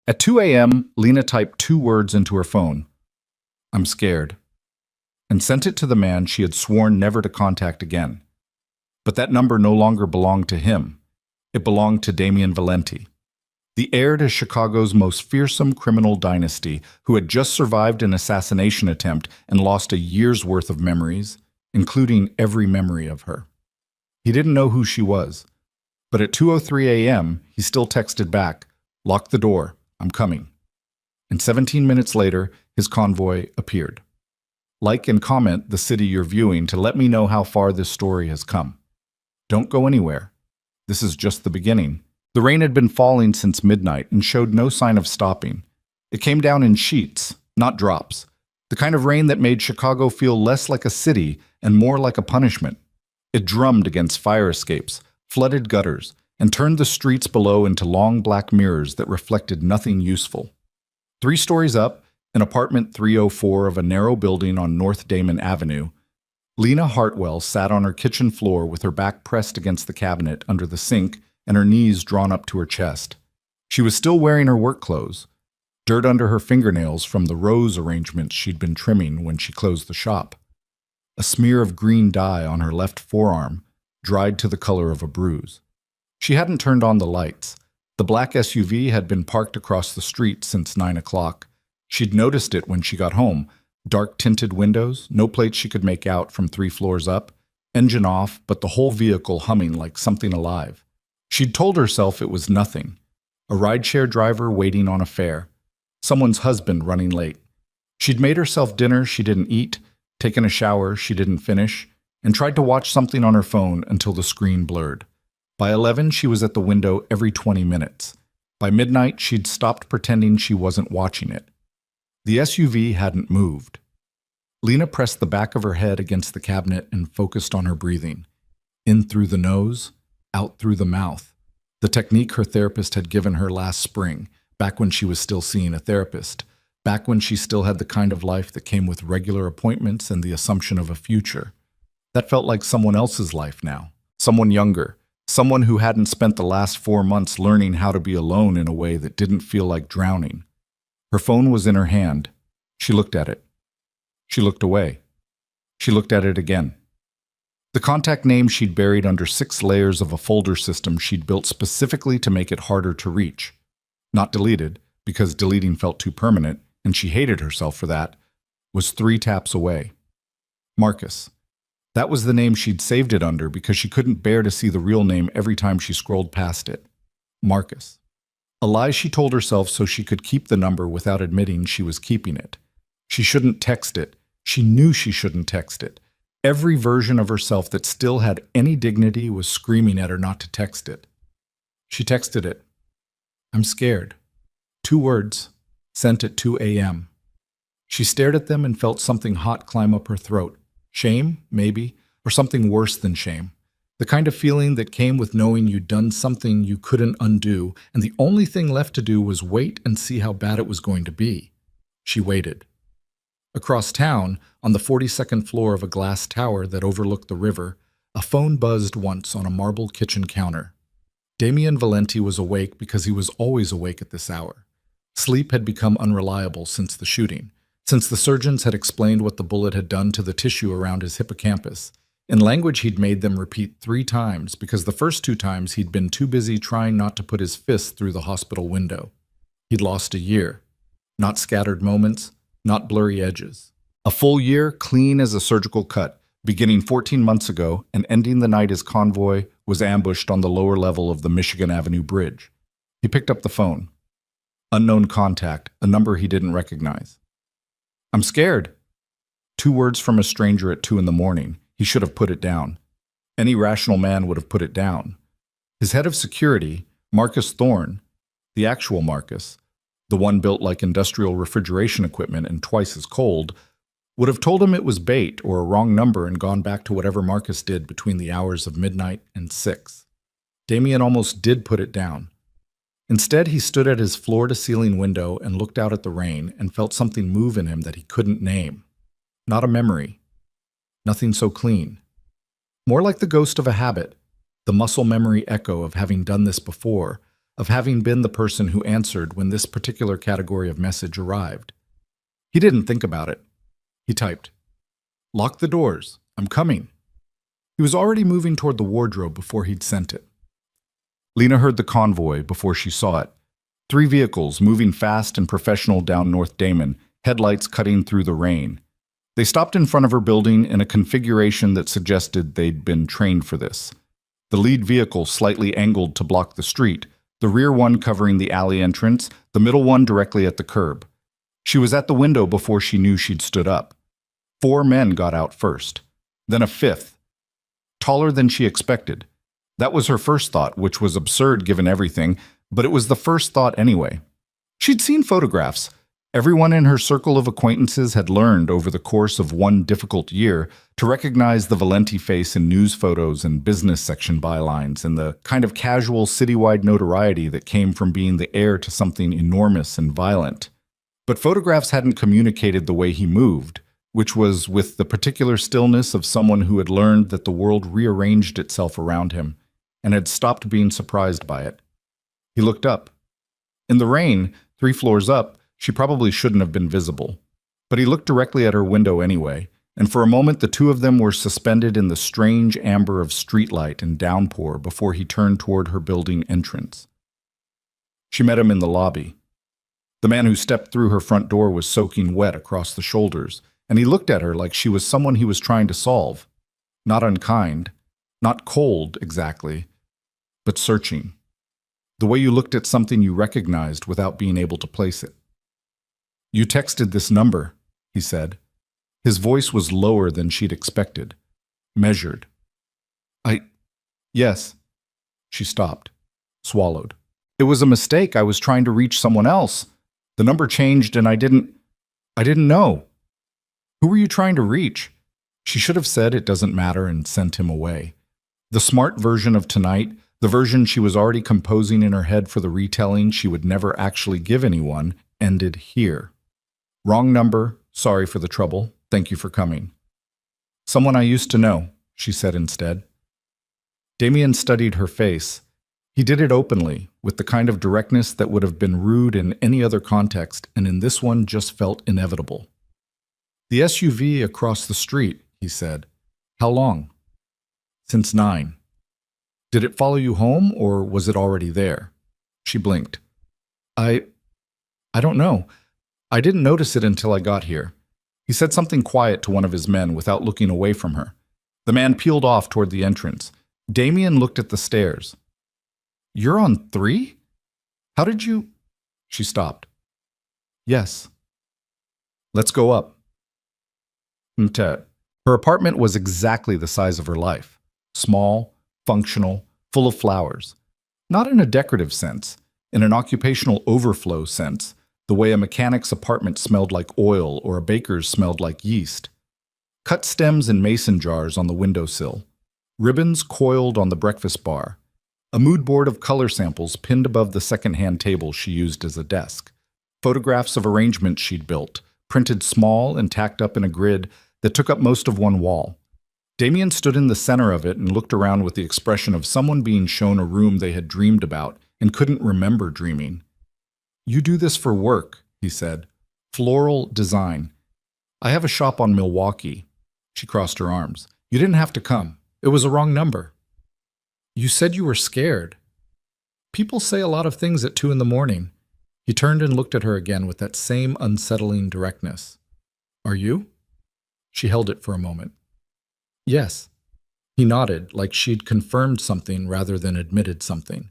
At 2 a.m., Lena typed 2 words into her phone. I'm scared. And sent it to the man she had sworn never to contact again. But that number no longer belonged to him. It belonged to Damien Valenti, the heir to Chicago's most fearsome criminal dynasty, who had just survived an assassination attempt and lost a year's worth of memories, including every memory of her. He didn't know who she was, but at 2:03 a.m., he still texted back, "Lock the door, I'm coming." And 17 minutes later, his convoy appeared. Like and comment the city you're viewing to let me know how far this story has come. Don't go anywhere. This is just the beginning. The rain had been falling since midnight and showed no sign of stopping. It came down in sheets, not drops. The kind of rain that made Chicago feel less like a city and more like a punishment. It drummed against fire escapes, flooded gutters, and turned the streets below into long black mirrors that reflected nothing useful. 3 stories up, in apartment 304 of a narrow building on North Damon Avenue, Lena Hartwell sat on her kitchen floor with her back pressed against the cabinet under the sink and her knees drawn up to her chest. She was still wearing her work clothes, dirt under her fingernails from the rose arrangements she'd been trimming when she closed the shop. A smear of green dye on her left forearm, dried to the color of a bruise. She hadn't turned on the lights. The black SUV had been parked across the street since 9 o'clock. She'd noticed it when she got home. Dark tinted windows, no plates she could make out from 3 floors up, engine off, but the whole vehicle humming like something alive. She'd told herself it was nothing. A rideshare driver waiting on a fare. Someone's husband running late. She'd made herself dinner she didn't eat, taken a shower she didn't finish, and tried to watch something on her phone until the screen blurred. By 11, she was at the window every 20 minutes. By midnight, she'd stopped pretending she wasn't watching it. The SUV hadn't moved. Lena pressed the back of her head against the cabinet and focused on her breathing. In through the nose, out through the mouth. The technique her therapist had given her last spring, back when she was still seeing a therapist, back when she still had the kind of life that came with regular appointments and the assumption of a future. That felt like someone else's life now, someone younger, someone who hadn't spent the last 4 months learning how to be alone in a way that didn't feel like drowning. Her phone was in her hand. She looked at it. She looked away. She looked at it again. The contact name she'd buried under 6 layers of a folder system she'd built specifically to make it harder to reach. Not deleted, because deleting felt too permanent, and she hated herself for that, was 3 taps away. Marcus. That was the name she'd saved it under because she couldn't bear to see the real name every time she scrolled past it. Marcus. A lie she told herself so she could keep the number without admitting she was keeping it. She shouldn't text it. She knew she shouldn't text it. Every version of herself that still had any dignity was screaming at her not to text it. She texted it. I'm scared. 2 words, sent at 2 a.m. She stared at them and felt something hot climb up her throat. Shame, maybe, or something worse than shame. The kind of feeling that came with knowing you'd done something you couldn't undo, and the only thing left to do was wait and see how bad it was going to be. She waited. Across town, on the 42nd floor of a glass tower that overlooked the river, a phone buzzed once on a marble kitchen counter. Damien Valenti was awake because he was always awake at this hour. Sleep had become unreliable since the shooting, since the surgeons had explained what the bullet had done to the tissue around his hippocampus. In language he'd made them repeat 3 times because the first 2 times he'd been too busy trying not to put his fist through the hospital window. He'd lost a year. Not scattered moments, not blurry edges. A full year, clean as a surgical cut, beginning 14 months ago and ending the night his convoy was ambushed on the lower level of the Michigan Avenue Bridge. He picked up the phone. Unknown contact, a number he didn't recognize. I'm scared. 2 words from a stranger at 2 in the morning. He should have put it down. Any rational man would have put it down. His head of security, Marcus Thorne, the actual Marcus, the one built like industrial refrigeration equipment and twice as cold, would have told him it was bait or a wrong number and gone back to whatever Marcus did between the hours of midnight and 6. Damien almost did put it down. Instead, he stood at his floor-to-ceiling window and looked out at the rain and felt something move in him that he couldn't name. Not a memory. Nothing so clean. More like the ghost of a habit, the muscle memory echo of having done this before, of having been the person who answered when this particular category of message arrived. He didn't think about it. He typed, "Lock the doors. I'm coming." He was already moving toward the wardrobe before he'd sent it. Lena heard the convoy before she saw it. 3 vehicles moving fast and professional down North Damon, headlights cutting through the rain. They stopped in front of her building in a configuration that suggested they'd been trained for this. The lead vehicle slightly angled to block the street, the rear one covering the alley entrance, the middle one directly at the curb. She was at the window before she knew she'd stood up. 4 men got out first, then a 5th, taller than she expected. That was her first thought, which was absurd given everything, but it was the first thought anyway. She'd seen photographs. Everyone in her circle of acquaintances had learned over the course of one difficult year to recognize the Valenti face in news photos and business section bylines and the kind of casual citywide notoriety that came from being the heir to something enormous and violent. But photographs hadn't communicated the way he moved, which was with the particular stillness of someone who had learned that the world rearranged itself around him and had stopped being surprised by it. He looked up. In the rain, 3 floors up, she probably shouldn't have been visible. But he looked directly at her window anyway, and for a moment the 2 of them were suspended in the strange amber of streetlight and downpour before he turned toward her building entrance. She met him in the lobby. The man who stepped through her front door was soaking wet across the shoulders, and he looked at her like she was someone he was trying to solve. Not unkind, not cold exactly, but searching. The way you looked at something you recognized without being able to place it. "You texted this number," he said. His voice was lower than she'd expected, measured. Yes." She stopped, swallowed. "It was a mistake. I was trying to reach someone else. The number changed and I didn't know." "Who were you trying to reach?" She should have said it doesn't matter and sent him away. The smart version of tonight, the version she was already composing in her head for the retelling she would never actually give anyone, ended here. "Wrong number. Sorry for the trouble. Thank you for coming." "Someone I used to know," she said instead. Damien studied her face. He did it openly, with the kind of directness that would have been rude in any other context, and in this one just felt inevitable. "The SUV across the street," he said. "How long?" "Since 9. "Did it follow you home, or was it already there?" She blinked. I don't know. I didn't notice it until I got here." He said something quiet to one of his men without looking away from her. The man peeled off toward the entrance. Damien looked at the stairs. "You're on 3? How did you—" She stopped. "Yes." "Let's go up." Her apartment was exactly the size of her life. Small, functional, full of flowers. Not in a decorative sense, in an occupational overflow sense, the way a mechanic's apartment smelled like oil or a baker's smelled like yeast. Cut stems in mason jars on the windowsill. Ribbons coiled on the breakfast bar. A mood board of color samples pinned above the second-hand table she used as a desk. Photographs of arrangements she'd built, printed small and tacked up in a grid that took up most of one wall. Damien stood in the center of it and looked around with the expression of someone being shown a room they had dreamed about and couldn't remember dreaming. "You do this for work," he said. "Floral design. I have a shop on Milwaukee." She crossed her arms. "You didn't have to come. It was a wrong number." "You said you were scared." "People say a lot of things at 2 in the morning." He turned and looked at her again with that same unsettling directness. "Are you?" She held it for a moment. "Yes." He nodded, like she'd confirmed something rather than admitted something.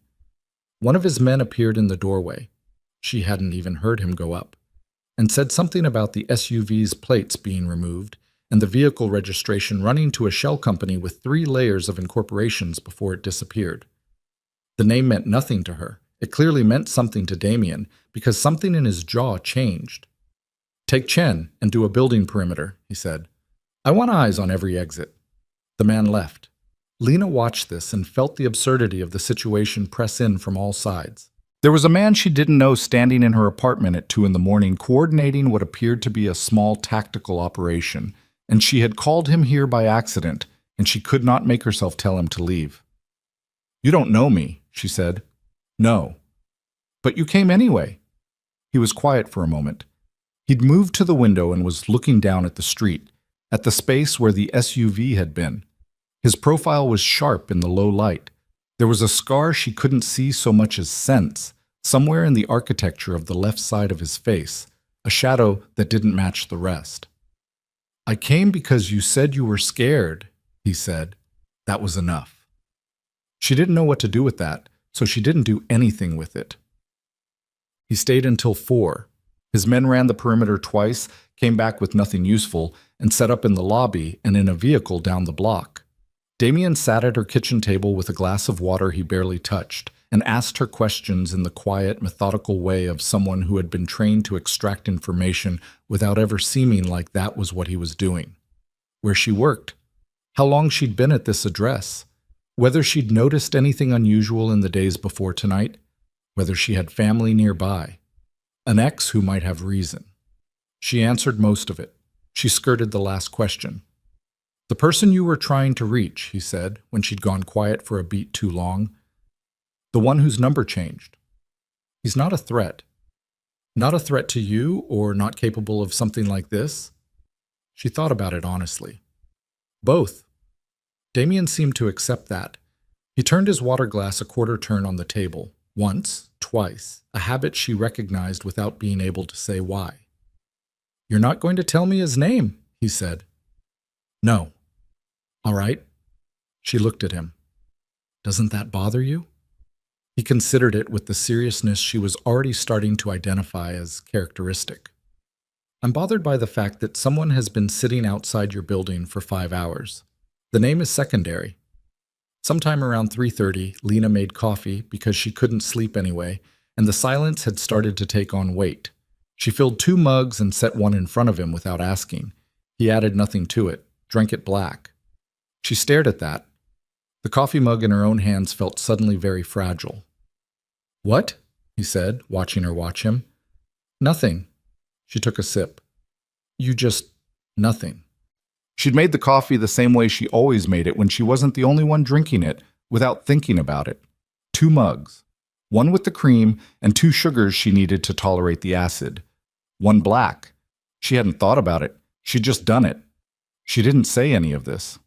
One of his men appeared in the doorway. She hadn't even heard him go up, and said something about the SUV's plates being removed and the vehicle registration running to a shell company with 3 layers of incorporations before it disappeared. The name meant nothing to her. It clearly meant something to Damien, because something in his jaw changed. "Take Chen and do a building perimeter," he said. "I want eyes on every exit." The man left. Lena watched this and felt the absurdity of the situation press in from all sides. There was a man she didn't know standing in her apartment at 2 in the morning coordinating what appeared to be a small tactical operation, and she had called him here by accident, and she could not make herself tell him to leave. "You don't know me," she said. "No. But you came anyway." He was quiet for a moment. He'd moved to the window and was looking down at the street, at the space where the SUV had been. His profile was sharp in the low light. There was a scar she couldn't see so much as sense, somewhere in the architecture of the left side of his face, a shadow that didn't match the rest. "I came because you said you were scared," he said. That was enough. She didn't know what to do with that, so she didn't do anything with it. He stayed until 4. His men ran the perimeter twice, came back with nothing useful, and set up in the lobby and in a vehicle down the block. Damien sat at her kitchen table with a glass of water he barely touched, and asked her questions in the quiet, methodical way of someone who had been trained to extract information without ever seeming like that was what he was doing. Where she worked, how long she'd been at this address, whether she'd noticed anything unusual in the days before tonight, whether she had family nearby, an ex who might have reason. She answered most of it. She skirted the last question. "The person you were trying to reach," he said, when she'd gone quiet for a beat too long. "The one whose number changed. He's not a threat. Not a threat to you or not capable of something like this?" She thought about it honestly. "Both." Damien seemed to accept that. He turned his water glass a quarter turn on the table. Once, twice, a habit she recognized without being able to say why. "You're not going to tell me his name," he said. "No." "All right." She looked at him. "Doesn't that bother you?" He considered it with the seriousness she was already starting to identify as characteristic. "I'm bothered by the fact that someone has been sitting outside your building for 5 hours. The name is secondary." Sometime around 3:30, Lena made coffee because she couldn't sleep anyway, and the silence had started to take on weight. She filled 2 mugs and set one in front of him without asking. He added nothing to it, drank it black. She stared at that. The coffee mug in her own hands felt suddenly very fragile. "What?" he said, watching her watch him. "Nothing." She took a sip. "You just... nothing." She'd made the coffee the same way she always made it when she wasn't the only one drinking it, without thinking about it. 2 mugs. One with the cream and 2 sugars she needed to tolerate the acid. One black. She hadn't thought about it. She'd just done it. She didn't say any of this.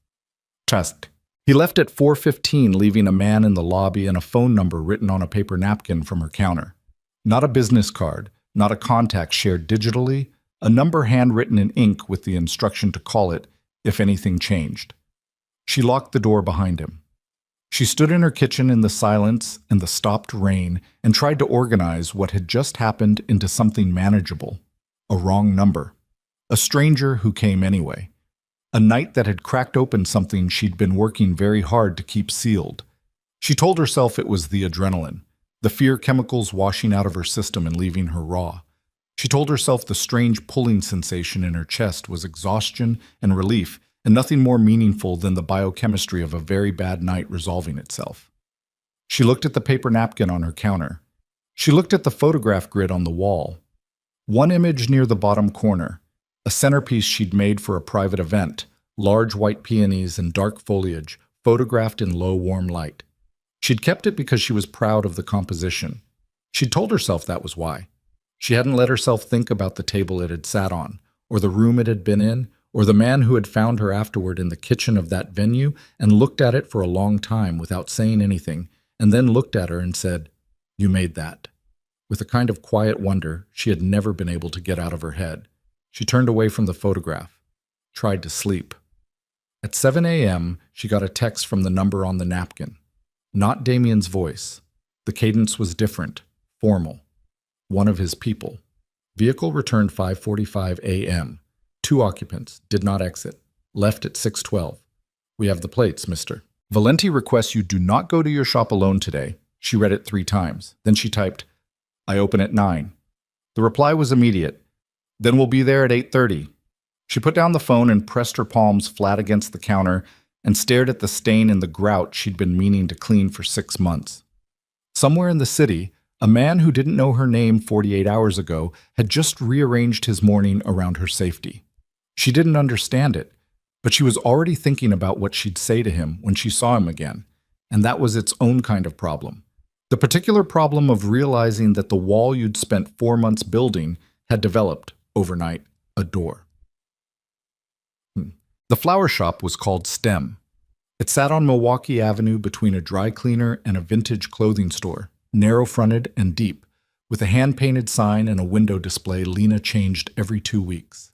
Trust. He left at 4:15, leaving a man in the lobby and a phone number written on a paper napkin from her counter. Not a business card, not a contact shared digitally, a number handwritten in ink with the instruction to call it if anything changed. She locked the door behind him. She stood in her kitchen in the silence and the stopped rain and tried to organize what had just happened into something manageable. A wrong number. A stranger who came anyway. A night that had cracked open something she'd been working very hard to keep sealed. She told herself it was the adrenaline, the fear chemicals washing out of her system and leaving her raw. She told herself the strange pulling sensation in her chest was exhaustion and relief, and nothing more meaningful than the biochemistry of a very bad night resolving itself. She looked at the paper napkin on her counter. She looked at the photograph grid on the wall. One image near the bottom corner, a centerpiece she'd made for a private event, large white peonies and dark foliage, photographed in low, warm light. She'd kept it because she was proud of the composition. She'd told herself that was why. She hadn't let herself think about the table it had sat on, or the room it had been in, or the man who had found her afterward in the kitchen of that venue and looked at it for a long time without saying anything, and then looked at her and said, "You made that." With a kind of quiet wonder she had never been able to get out of her head. She turned away from the photograph, tried to sleep. At 7 a.m., she got a text from the number on the napkin. Not Damien's voice. The cadence was different, formal. One of his people. Vehicle returned 5:45 a.m. 2 occupants, did not exit. Left at 6:12. "We have the plates, mister." "Valenti requests you do not go to your shop alone today." She read it 3 times. Then she typed, "I open at 9. The reply was immediate. "Then we'll be there at 8:30. She put down the phone and pressed her palms flat against the counter and stared at the stain in the grout she'd been meaning to clean for 6 months. Somewhere in the city, a man who didn't know her name 48 hours ago had just rearranged his morning around her safety. She didn't understand it, but she was already thinking about what she'd say to him when she saw him again, and that was its own kind of problem. The particular problem of realizing that the wall you'd spent 4 months building had developed, overnight, a door. The flower shop was called Stem. It sat on Milwaukee Avenue between a dry cleaner and a vintage clothing store, narrow-fronted and deep, with a hand-painted sign and a window display Lena changed every 2 weeks.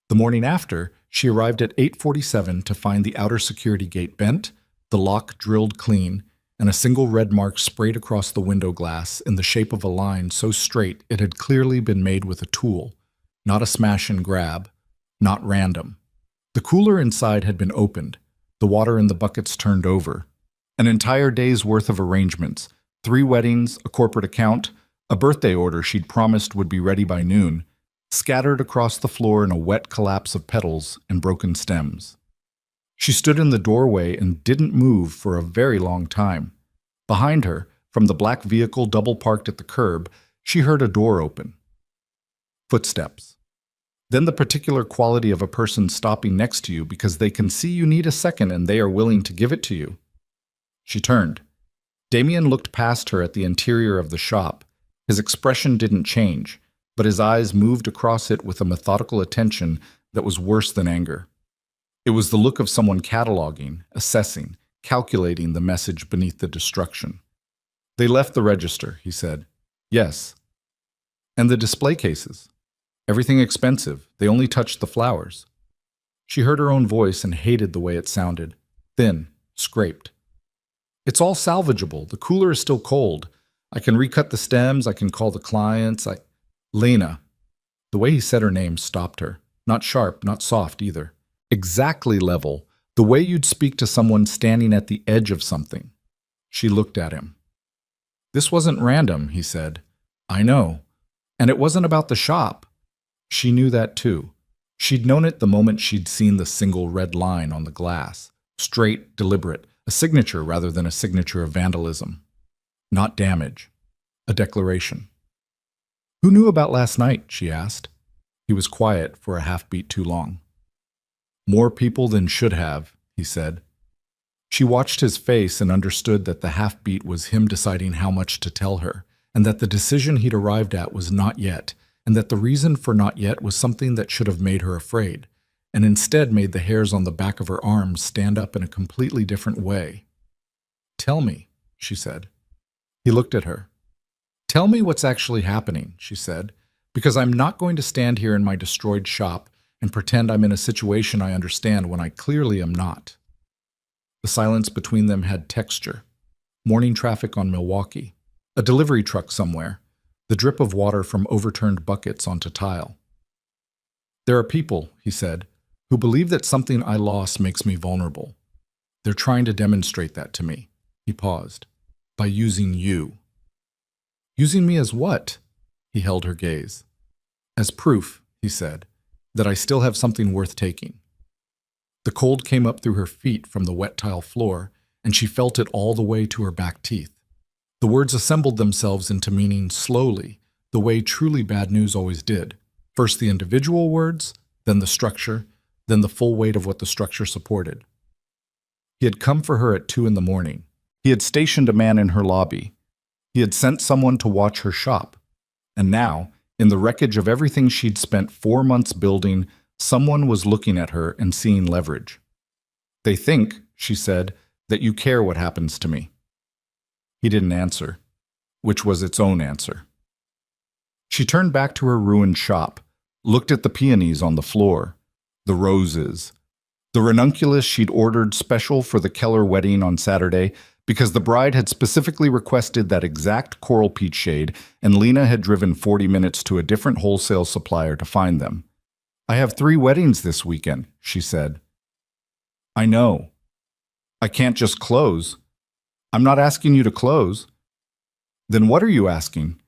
The morning after, she arrived at 8:47 to find the outer security gate bent, the lock drilled clean, and a single red mark sprayed across the window glass in the shape of a line so straight it had clearly been made with a tool, not a smash and grab, not random. The cooler inside had been opened, the water in the buckets turned over. An entire day's worth of arrangements, 3 weddings, a corporate account, a birthday order she'd promised would be ready by noon, scattered across the floor in a wet collapse of petals and broken stems. She stood in the doorway and didn't move for a very long time. Behind her, from the black vehicle double parked at the curb, she heard a door open. Footsteps. Then the particular quality of a person stopping next to you because they can see you need a second and they are willing to give it to you. She turned. Damien looked past her at the interior of the shop. His expression didn't change, but his eyes moved across it with a methodical attention that was worse than anger. It was the look of someone cataloging, assessing, calculating the message beneath the destruction. They left the register, he said. Yes. And the display cases. Everything expensive. They only touched the flowers. She heard her own voice and hated the way it sounded. Thin, scraped. It's all salvageable. The cooler is still cold. I can recut the stems. I can call the clients. Lena. The way he said her name stopped her. Not sharp, not soft either. Exactly level. The way you'd speak to someone standing at the edge of something. She looked at him. This wasn't random, he said. I know. And it wasn't about the shop. She knew that too. She'd known it the moment she'd seen the single red line on the glass. Straight, deliberate, a signature rather than a signature of vandalism. Not damage. A declaration. Who knew about last night, she asked. He was quiet for a half-beat too long. More people than should have, he said. She watched his face and understood that the half-beat was him deciding how much to tell her, and that the decision he'd arrived at was not yet, and that the reason for not yet was something that should have made her afraid, and instead made the hairs on the back of her arms stand up in a completely different way. Tell me, she said. He looked at her. Tell me what's actually happening, she said, because I'm not going to stand here in my destroyed shop and pretend I'm in a situation I understand when I clearly am not. The silence between them had texture. Morning traffic on Milwaukee. A delivery truck somewhere. The drip of water from overturned buckets onto tile. There are people, he said, who believe that something I lost makes me vulnerable. They're trying to demonstrate that to me. He paused. By using you. Using me as what? He held her gaze. As proof, he said, that I still have something worth taking. The cold came up through her feet from the wet tile floor, and she felt it all the way to her back teeth. The words assembled themselves into meaning slowly, the way truly bad news always did. First the individual words, then the structure, then the full weight of what the structure supported. He had come for her at 2 a.m. He had stationed a man in her lobby. He had sent someone to watch her shop. And now, in the wreckage of everything she'd spent 4 months building, someone was looking at her and seeing leverage. They think, she said, that you care what happens to me. He didn't answer, which was its own answer. She turned back to her ruined shop, looked at the peonies on the floor, the roses, the ranunculus she'd ordered special for the Keller wedding on Saturday because the bride had specifically requested that exact coral peach shade and Lena had driven 40 minutes to a different wholesale supplier to find them. I have 3 weddings this weekend, she said. I know. I can't just close. I'm not asking you to close. Then what are you asking?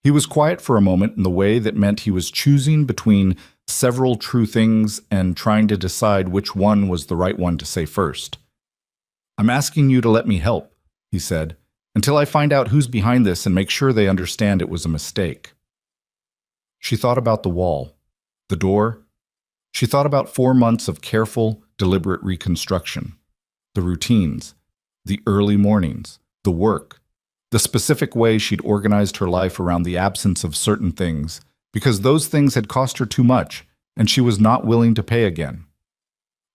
He was quiet for a moment in the way that meant he was choosing between several true things and trying to decide which one was the right one to say first. I'm asking you to let me help, he said, until I find out who's behind this and make sure they understand it was a mistake. She thought about the wall, the door. She thought about 4 months of careful, deliberate reconstruction, the routines, the early mornings, the work, The specific way she'd organized her life around the absence of certain things, because those things had cost her too much, and she was not willing to pay again.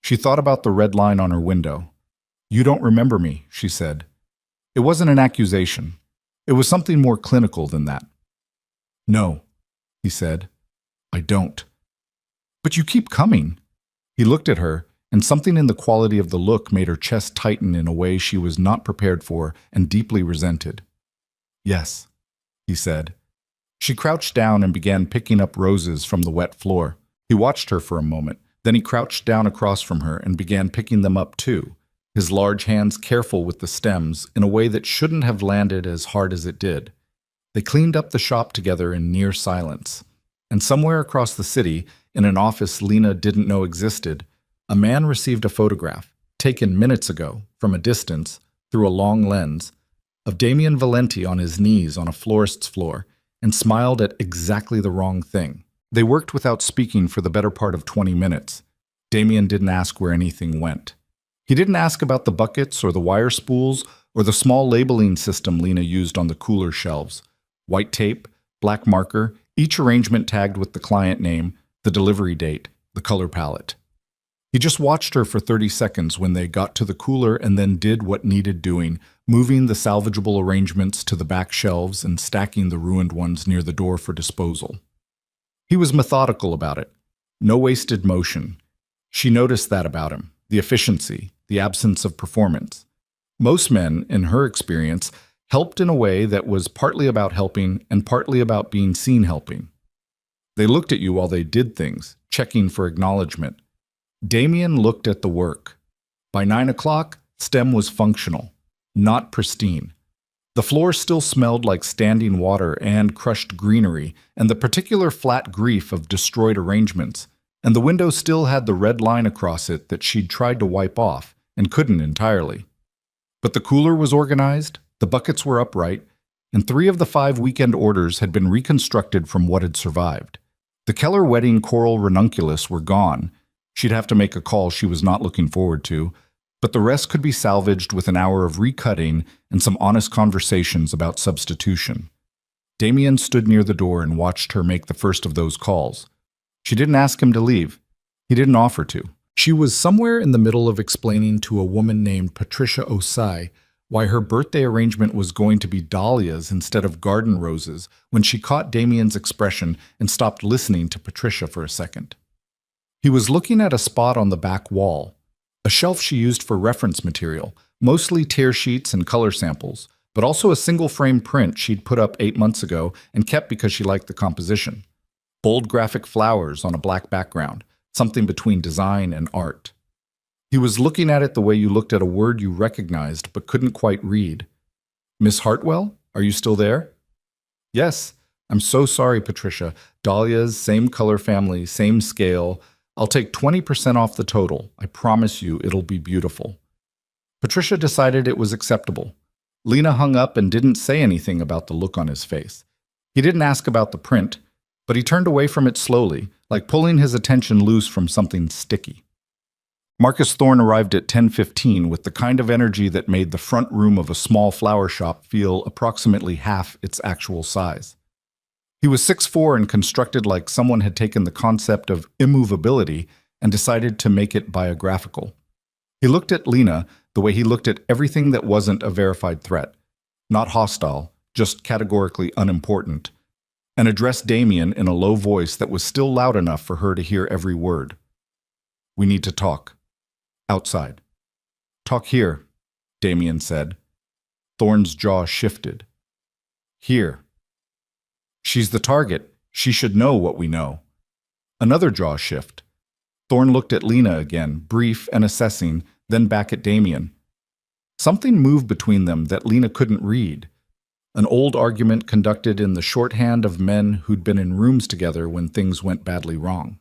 She thought about the red line on her window. "You don't remember me," she said. It wasn't an accusation. It was something more clinical than that. "No," he said, "I don't." "But you keep coming." He looked at her, and something in the quality of the look made her chest tighten in a way she was not prepared for and deeply resented. "Yes," he said. She crouched down and began picking up roses from the wet floor. He watched her for a moment, then he crouched down across from her and began picking them up too, his large hands careful with the stems in a way that shouldn't have landed as hard as it did. They cleaned up the shop together in near silence. And somewhere across the city, in an office Lena didn't know existed, a man received a photograph, taken minutes ago, from a distance, through a long lens, of Damien Valenti on his knees on a florist's floor, and smiled at exactly the wrong thing. They worked without speaking for the better part of 20 minutes. Damien didn't ask where anything went. He didn't ask about the buckets or the wire spools or the small labeling system Lena used on the cooler shelves. White tape, black marker, each arrangement tagged with the client name, the delivery date, the color palette. He just watched her for 30 seconds when they got to the cooler and then did what needed doing, moving the salvageable arrangements to the back shelves and stacking the ruined ones near the door for disposal. He was methodical about it. No wasted motion. She noticed that about him, the efficiency, the absence of performance. Most men, in her experience, helped in a way that was partly about helping and partly about being seen helping. They looked at you while they did things, checking for acknowledgement. Damien looked at the work. By 9 o'clock, STEM was functional, not pristine. The floor still smelled like standing water and crushed greenery, and the particular flat grief of destroyed arrangements, and the window still had the red line across it that she'd tried to wipe off, and couldn't entirely. But the cooler was organized, the buckets were upright, and 3 of the 5 weekend orders had been reconstructed from what had survived. The Keller wedding coral ranunculus were gone. She'd have to make a call she was not looking forward to, but the rest could be salvaged with an hour of recutting and some honest conversations about substitution. Damien stood near the door and watched her make the first of those calls. She didn't ask him to leave. He didn't offer to. She was somewhere in the middle of explaining to a woman named Patricia Osai why her birthday arrangement was going to be dahlias instead of garden roses when she caught Damien's expression and stopped listening to Patricia for a second. He was looking at a spot on the back wall, a shelf she used for reference material, mostly tear sheets and color samples, but also a single-frame print she'd put up 8 months ago and kept because she liked the composition. Bold graphic flowers on a black background, something between design and art. He was looking at it the way you looked at a word you recognized but couldn't quite read. "Miss Hartwell, are you still there?" "Yes. I'm so sorry, Patricia. Dahlias, same color family, same scale. I'll take 20% off the total. I promise you it'll be beautiful." Patricia decided it was acceptable. Lena hung up and didn't say anything about the look on his face. He didn't ask about the print, but he turned away from it slowly, like pulling his attention loose from something sticky. Marcus Thorne arrived at 10:15 with the kind of energy that made the front room of a small flower shop feel approximately half its actual size. He was 6'4" and constructed like someone had taken the concept of immovability and decided to make it biographical. He looked at Lena the way he looked at everything that wasn't a verified threat, not hostile, just categorically unimportant, and addressed Damien in a low voice that was still loud enough for her to hear every word. "We need to talk. Outside." "Talk here," Damien said. Thorne's jaw shifted. "Here. She's the target. She should know what we know." Another jaw shift. Thorne looked at Lena again, brief and assessing, then back at Damien. Something moved between them that Lena couldn't read. An old argument conducted in the shorthand of men who'd been in rooms together when things went badly wrong.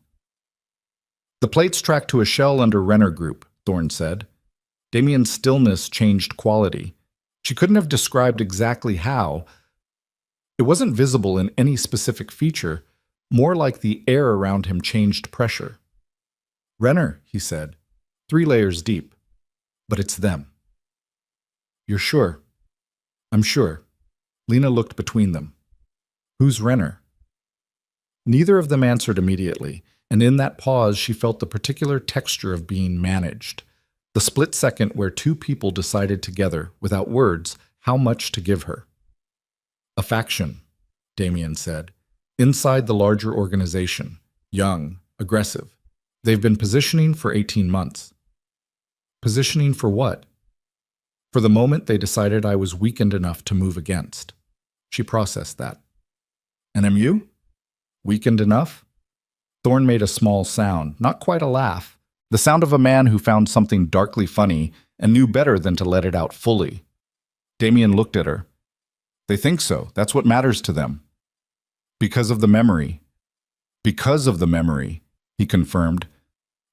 "The plates track to a shell under Renner Group," Thorne said. Damien's stillness changed quality. She couldn't have described exactly how. It wasn't visible in any specific feature, more like the air around him changed pressure. "Renner," he said, 3 layers deep. "But it's them." "You're sure?" "I'm sure. Lena looked between them. Who's Renner? Neither of them answered immediately, and in that pause she felt the particular texture of being managed. The split second where two people decided together, without words, how much to give her. A faction, Damien said, inside the larger organization, young, aggressive. They've been positioning for 18 months. Positioning for what? For the moment they decided I was weakened enough to move against. She processed that. And am you? Weakened enough? Thorne made a small sound, not quite a laugh, the sound of a man who found something darkly funny and knew better than to let it out fully. Damien looked at her. They think so. That's what matters to them. Because of the memory. Because of the memory, he confirmed.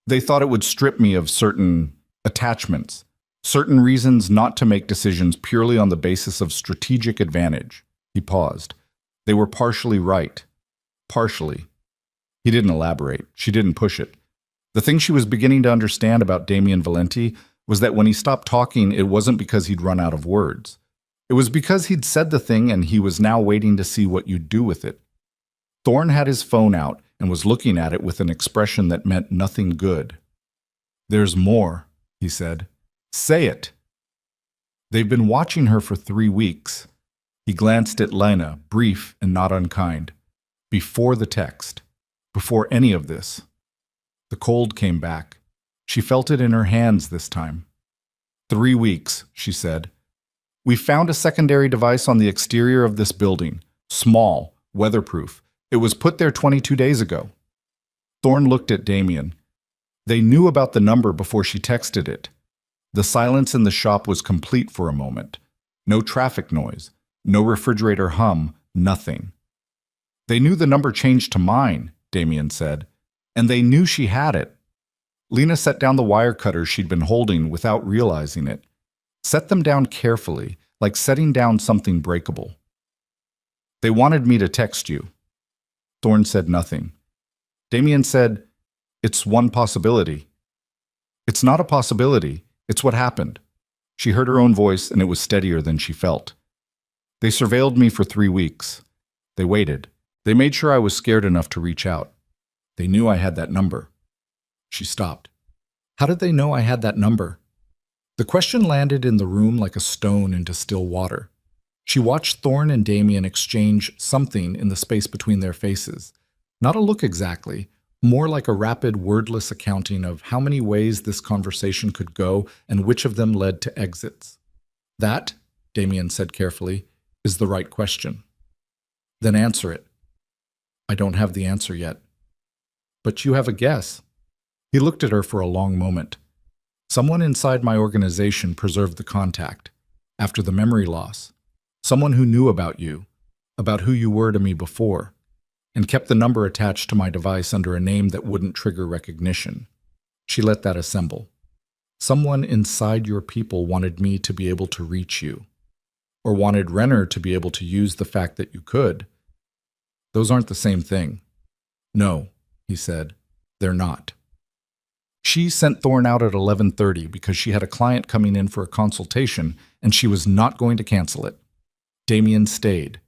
They thought it would strip me of certain attachments, certain reasons not to make decisions purely on the basis of strategic advantage. He paused. They were partially right. Partially. He didn't elaborate. She didn't push it. The thing she was beginning to understand about Damien Valenti was that when he stopped talking, it wasn't because he'd run out of words. It was because he'd said the thing and he was now waiting to see what you'd do with it. Thorne had his phone out and was looking at it with an expression that meant nothing good. There's more, he said. Say it. They've been watching her for 3 weeks. He glanced at Lena, brief and not unkind. Before the text. Before any of this. The cold came back. She felt it in her hands this time. 3 weeks, she said. We found a secondary device on the exterior of this building. Small, weatherproof. It was put there 22 days ago. Thorne looked at Damien. They knew about the number before she texted it. The silence in the shop was complete for a moment. No traffic noise, no refrigerator hum, nothing. They knew the number changed to mine, Damien said, and they knew she had it. Lena set down the wire cutters she'd been holding without realizing it. Set them down carefully, like setting down something breakable. They wanted me to text you. Thorne said nothing. Damien said, It's one possibility. It's not a possibility. It's what happened. She heard her own voice, and it was steadier than she felt. They surveilled me for 3 weeks. They waited. They made sure I was scared enough to reach out. They knew I had that number. She stopped. How did they know I had that number? The question landed in the room like a stone into still water. She watched Thorne and Damien exchange something in the space between their faces. Not a look exactly, more like a rapid, wordless accounting of how many ways this conversation could go and which of them led to exits. That, Damien said carefully, is the right question. Then answer it. I don't have the answer yet. But you have a guess. He looked at her for a long moment. Someone inside my organization preserved the contact, after the memory loss. Someone who knew about you, about who you were to me before, and kept the number attached to my device under a name that wouldn't trigger recognition. She let that assemble. Someone inside your people wanted me to be able to reach you, or wanted Renner to be able to use the fact that you could. Those aren't the same thing. No, he said, they're not. She sent Thorne out at 11:30 because she had a client coming in for a consultation and she was not going to cancel it. Damien stayed.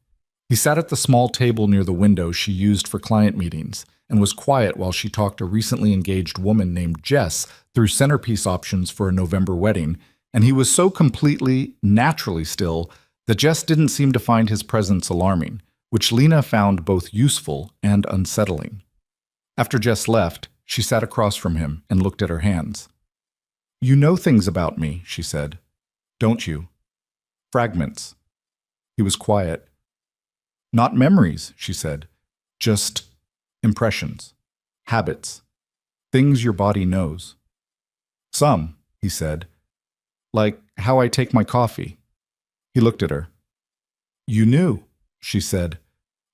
He sat at the small table near the window she used for client meetings and was quiet while she talked a recently engaged woman named Jess through centerpiece options for a November wedding, and he was so completely, naturally still that Jess didn't seem to find his presence alarming, which Lena found both useful and unsettling. After Jess left, she sat across from him and looked at her hands. You know things about me, she said. Don't you? Fragments. He was quiet. Not memories, she said. Just impressions, habits, things your body knows. Some, he said. Like how I take my coffee. He looked at her. You knew, she said.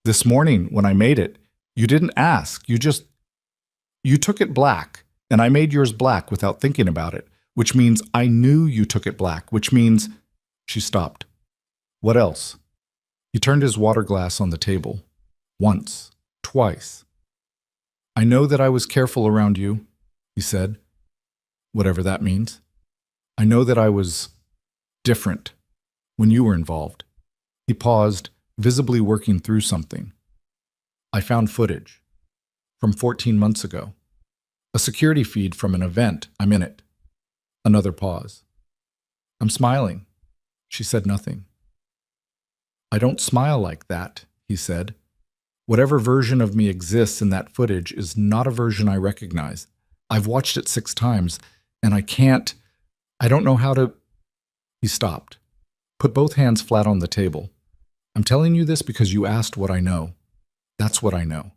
This morning when I made it, you didn't ask, you took it black, and I made yours black without thinking about it, which means I knew you took it black, which means... She stopped. What else? He turned his water glass on the table. Once. Twice. I know that I was careful around you, he said. Whatever that means. I know that I was different when you were involved. He paused, visibly working through something. I found footage from 14 months ago. A security feed from an event. I'm in it. Another pause. I'm smiling. She said nothing. I don't smile like that, he said. Whatever version of me exists in that footage is not a version I recognize. I've watched it 6 times, and I don't know how to. He stopped, put both hands flat on the table. I'm telling you this because you asked what I know. That's what I know.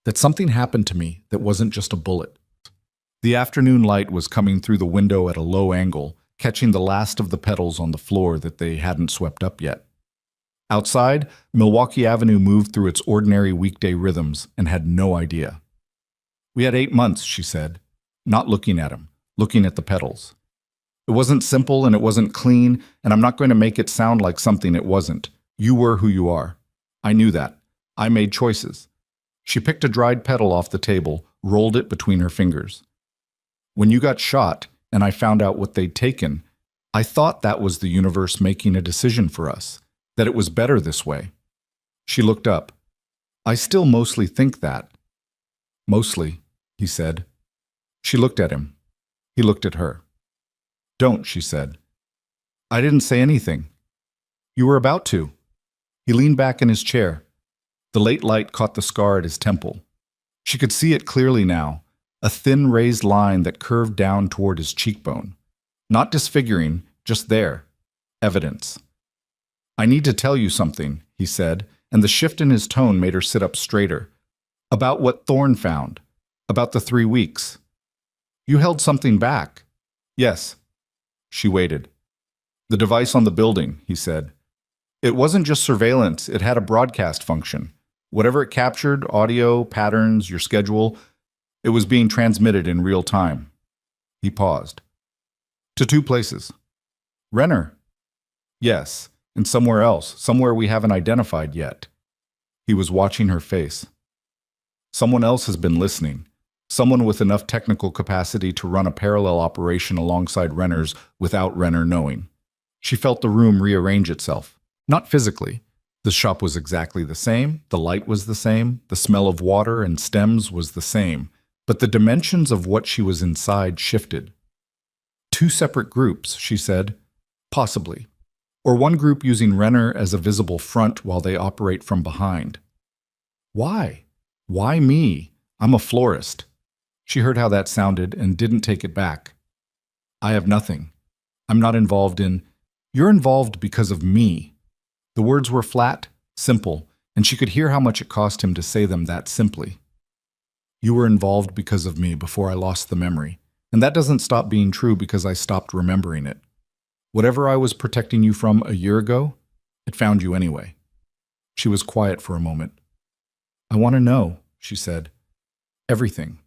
That something happened to me that wasn't just a bullet. The afternoon light was coming through the window at a low angle, catching the last of the petals on the floor that they hadn't swept up yet. Outside, Milwaukee Avenue moved through its ordinary weekday rhythms and had no idea. We had 8 months, she said, not looking at him, looking at the petals. It wasn't simple and it wasn't clean, and I'm not going to make it sound like something it wasn't. You were who you are. I knew that. I made choices. She picked a dried petal off the table, rolled it between her fingers. When you got shot, and I found out what they'd taken, I thought that was the universe making a decision for us, that it was better this way. She looked up. I still mostly think that. Mostly, he said. She looked at him. He looked at her. Don't, she said. I didn't say anything. You were about to. He leaned back in his chair. The late light caught the scar at his temple. She could see it clearly now, a thin raised line that curved down toward his cheekbone. Not disfiguring, just there. Evidence. I need to tell you something, he said, and the shift in his tone made her sit up straighter. About what Thorne found. About the 3 weeks. You held something back. Yes. She waited. The device on the building, he said. It wasn't just surveillance, it had a broadcast function. Whatever it captured, audio, patterns, your schedule, it was being transmitted in real time. He paused. To 2 places. Renner. Yes, and somewhere else, somewhere we haven't identified yet. He was watching her face. Someone else has been listening. Someone with enough technical capacity to run a parallel operation alongside Renner's without Renner knowing. She felt the room rearrange itself. Not physically. The shop was exactly the same, the light was the same, the smell of water and stems was the same, but the dimensions of what she was inside shifted. 2 separate groups, she said. Possibly. Or one group using Renner as a visible front while they operate from behind. Why? Why me? I'm a florist. She heard how that sounded and didn't take it back. I have nothing. I'm not involved in. You're involved because of me. The words were flat, simple, and she could hear how much it cost him to say them that simply. You were involved because of me before I lost the memory, and that doesn't stop being true because I stopped remembering it. Whatever I was protecting you from a year ago, it found you anyway. She was quiet for a moment. I want to know, she said. Everything.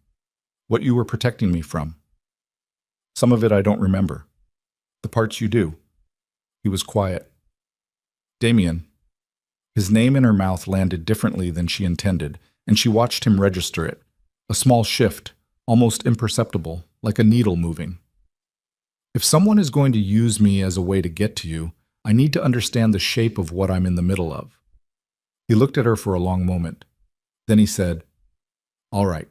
What you were protecting me from. Some of it I don't remember. The parts you do. He was quiet. Damien. His name in her mouth landed differently than she intended, and she watched him register it. A small shift, almost imperceptible, like a needle moving. If someone is going to use me as a way to get to you, I need to understand the shape of what I'm in the middle of. He looked at her for a long moment. Then he said, All right.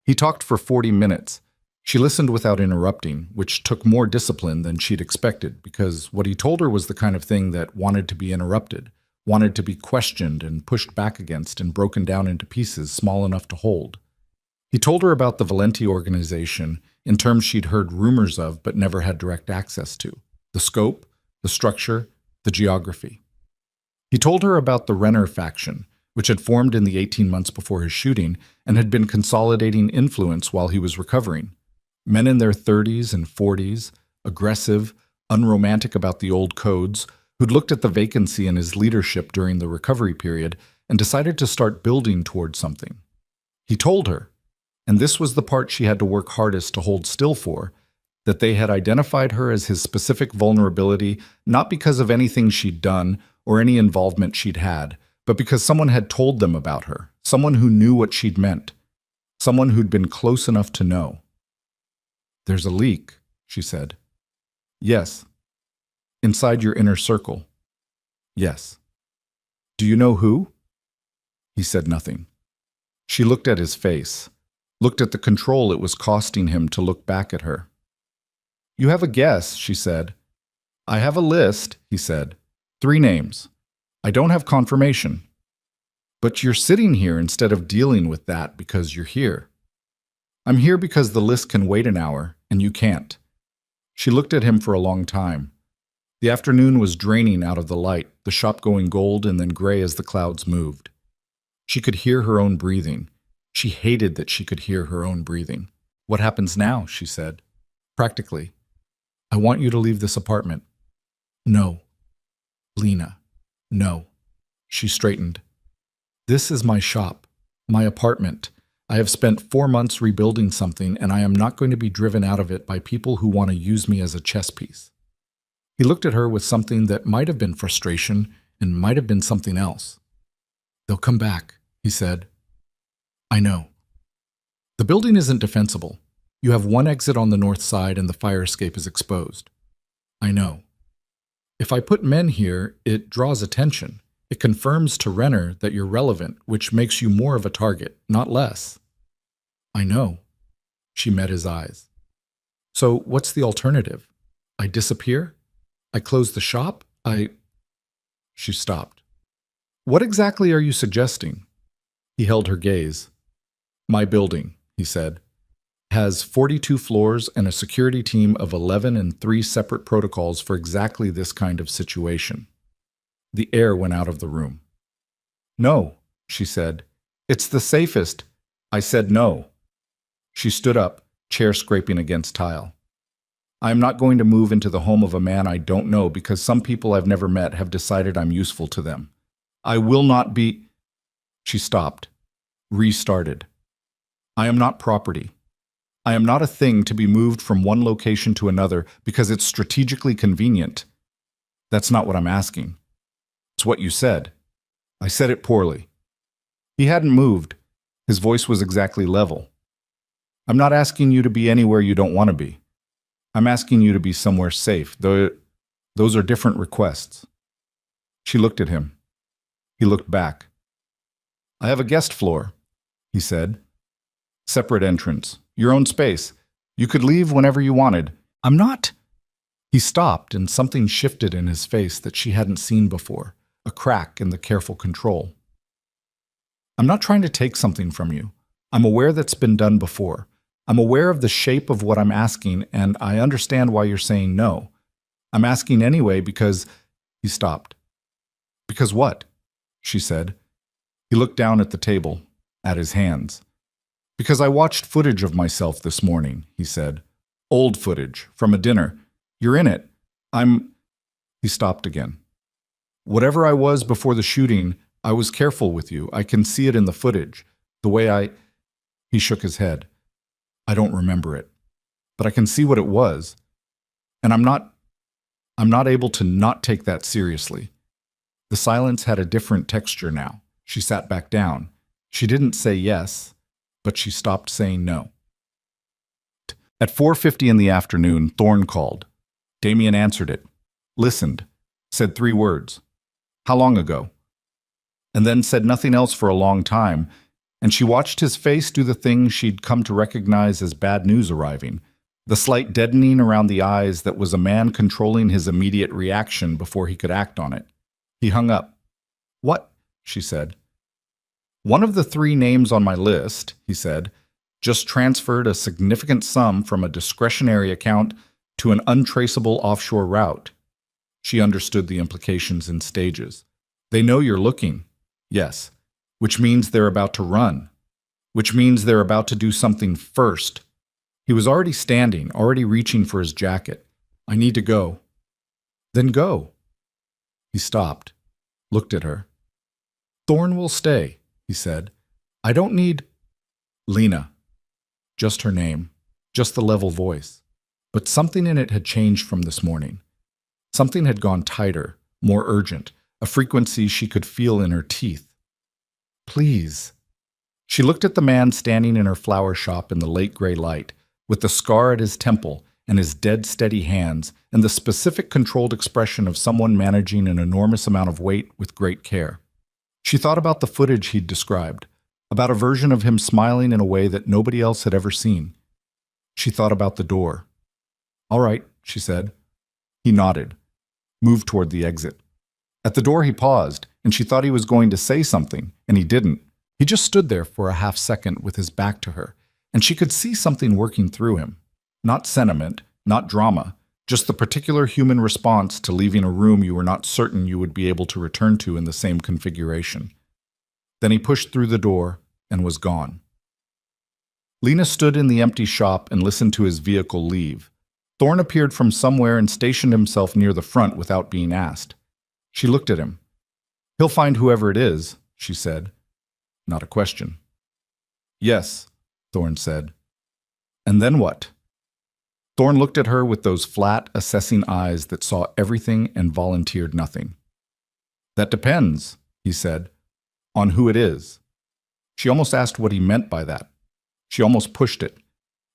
He talked for 40 minutes. She listened without interrupting, which took more discipline than she'd expected, because what he told her was the kind of thing that wanted to be interrupted, wanted to be questioned and pushed back against and broken down into pieces small enough to hold. He told her about the Valenti organization in terms she'd heard rumors of but never had direct access to, the scope, the structure, the geography. He told her about the Renner faction, which had formed in the 18 months before his shooting and had been consolidating influence while he was recovering. Men in their 30s and 40s, aggressive, unromantic about the old codes, who'd looked at the vacancy in his leadership during the recovery period and decided to start building toward something. He told her, and this was the part she had to work hardest to hold still for, that they had identified her as his specific vulnerability not because of anything she'd done or any involvement she'd had, but because someone had told them about her, someone who knew what she'd meant, someone who'd been close enough to know. There's a leak, she said. Yes. Inside your inner circle. Yes. Do you know who? He said nothing. She looked at his face, looked at the control it was costing him to look back at her. You have a guess, she said. I have a list, he said. 3 names. I don't have confirmation. But you're sitting here instead of dealing with that because you're here. I'm here because the list can wait an hour, and you can't. She looked at him for a long time. The afternoon was draining out of the light, the shop going gold and then gray as the clouds moved. She could hear her own breathing. She hated that she could hear her own breathing. What happens now? She said. Practically. I want you to leave this apartment. No. Lena. No. She straightened. This is my shop, my apartment. I have spent 4 months rebuilding something, and I am not going to be driven out of it by people who want to use me as a chess piece. He looked at her with something that might have been frustration and might have been something else. They'll come back, he said. I know. The building isn't defensible. You have 1 exit on the north side and the fire escape is exposed. I know. If I put men here, it draws attention. It confirms to Renner that you're relevant, which makes you more of a target, not less. I know. She met his eyes. So what's the alternative? I disappear? I close the shop? She stopped. What exactly are you suggesting? He held her gaze. My building, he said, has 42 floors and a security team of 11 and 3 separate protocols for exactly this kind of situation. The air went out of the room. No, she said. It's the safest. I said no. She stood up, chair scraping against tile. I am not going to move into the home of a man I don't know because some people I've never met have decided I'm useful to them. I will not be... She stopped, restarted. I am not property. I am not a thing to be moved from one location to another because it's strategically convenient. That's not what I'm asking. It's what you said. I said it poorly. He hadn't moved. His voice was exactly level. I'm not asking you to be anywhere you don't want to be. I'm asking you to be somewhere safe. Those are different requests. She looked at him. He looked back. I have a guest floor, he said. Separate entrance. Your own space. You could leave whenever you wanted. I'm not... He stopped, and something shifted in his face that she hadn't seen before, a crack in the careful control. I'm not trying to take something from you. I'm aware that's been done before. I'm aware of the shape of what I'm asking, and I understand why you're saying no. I'm asking anyway because... He stopped. Because what? She said. He looked down at the table, at his hands. Because I watched footage of myself this morning, he said. Old footage, from a dinner. You're in it. He stopped again. Whatever I was before the shooting, I was careful with you. I can see it in the footage. The way He shook his head. I don't remember it. But I can see what it was. And I'm not able to not take that seriously. The silence had a different texture now. She sat back down. She didn't say yes, but she stopped saying no. At 4:50 in the afternoon, Thorne called. Damien answered it, listened, said 3 words. How long ago? And then said nothing else for a long time, and she watched his face do the thing she'd come to recognize as bad news arriving, the slight deadening around the eyes that was a man controlling his immediate reaction before he could act on it. He hung up. What? She said. One of the 3 names on my list, he said, just transferred a significant sum from a discretionary account to an untraceable offshore route. She understood the implications in stages. They know you're looking, yes, which means they're about to run, which means they're about to do something first. He was already standing, already reaching for his jacket. I need to go. Then go. He stopped, looked at her. Thorne will stay, he said. I don't need... Lena. Just her name, just the level voice. But something in it had changed from this morning. Something had gone tighter, more urgent, a frequency she could feel in her teeth. Please. She looked at the man standing in her flower shop in the late gray light, with the scar at his temple, and his dead steady hands, and the specific controlled expression of someone managing an enormous amount of weight with great care. She thought about the footage he'd described, about a version of him smiling in a way that nobody else had ever seen. She thought about the door. "All right," she said. He nodded, moved toward the exit. At the door he paused, and she thought he was going to say something, and he didn't. He just stood there for a half second with his back to her, and she could see something working through him. Not sentiment, not drama, just the particular human response to leaving a room you were not certain you would be able to return to in the same configuration. Then he pushed through the door and was gone. Lena stood in the empty shop and listened to his vehicle leave. Thorne appeared from somewhere and stationed himself near the front without being asked. She looked at him. "He'll find whoever it is," she said. Not a question. "Yes," Thorne said. "And then what?" Thorne looked at her with those flat, assessing eyes that saw everything and volunteered nothing. "That depends," he said, "on who it is." She almost asked what he meant by that. She almost pushed it.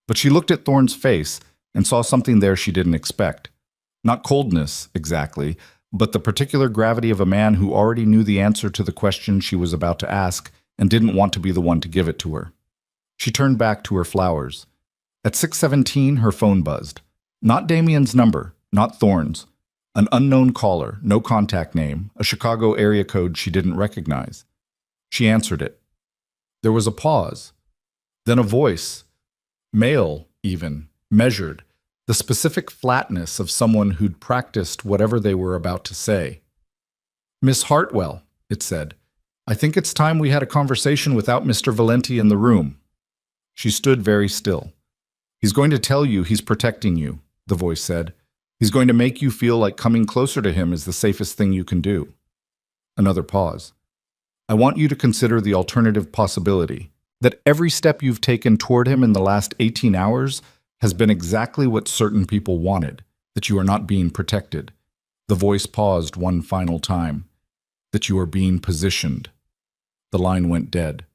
But she looked at Thorne's face and saw something there she didn't expect. Not coldness, exactly, but the particular gravity of a man who already knew the answer to the question she was about to ask and didn't want to be the one to give it to her. She turned back to her flowers. At 6:17, her phone buzzed. Not Damien's number, not Thorne's. An unknown caller, no contact name, a Chicago area code she didn't recognize. She answered it. There was a pause. Then a voice. Male, even, measured, the specific flatness of someone who'd practiced whatever they were about to say. "Miss Hartwell," it said, "I think it's time we had a conversation without Mr. Valenti in the room." She stood very still. "He's going to tell you he's protecting you," the voice said. "He's going to make you feel like coming closer to him is the safest thing you can do." Another pause. "I want you to consider the alternative possibility, that every step you've taken toward him in the last 18 hours has been exactly what certain people wanted, that you are not being protected." The voice paused one final time. "That you are being positioned." The line went dead.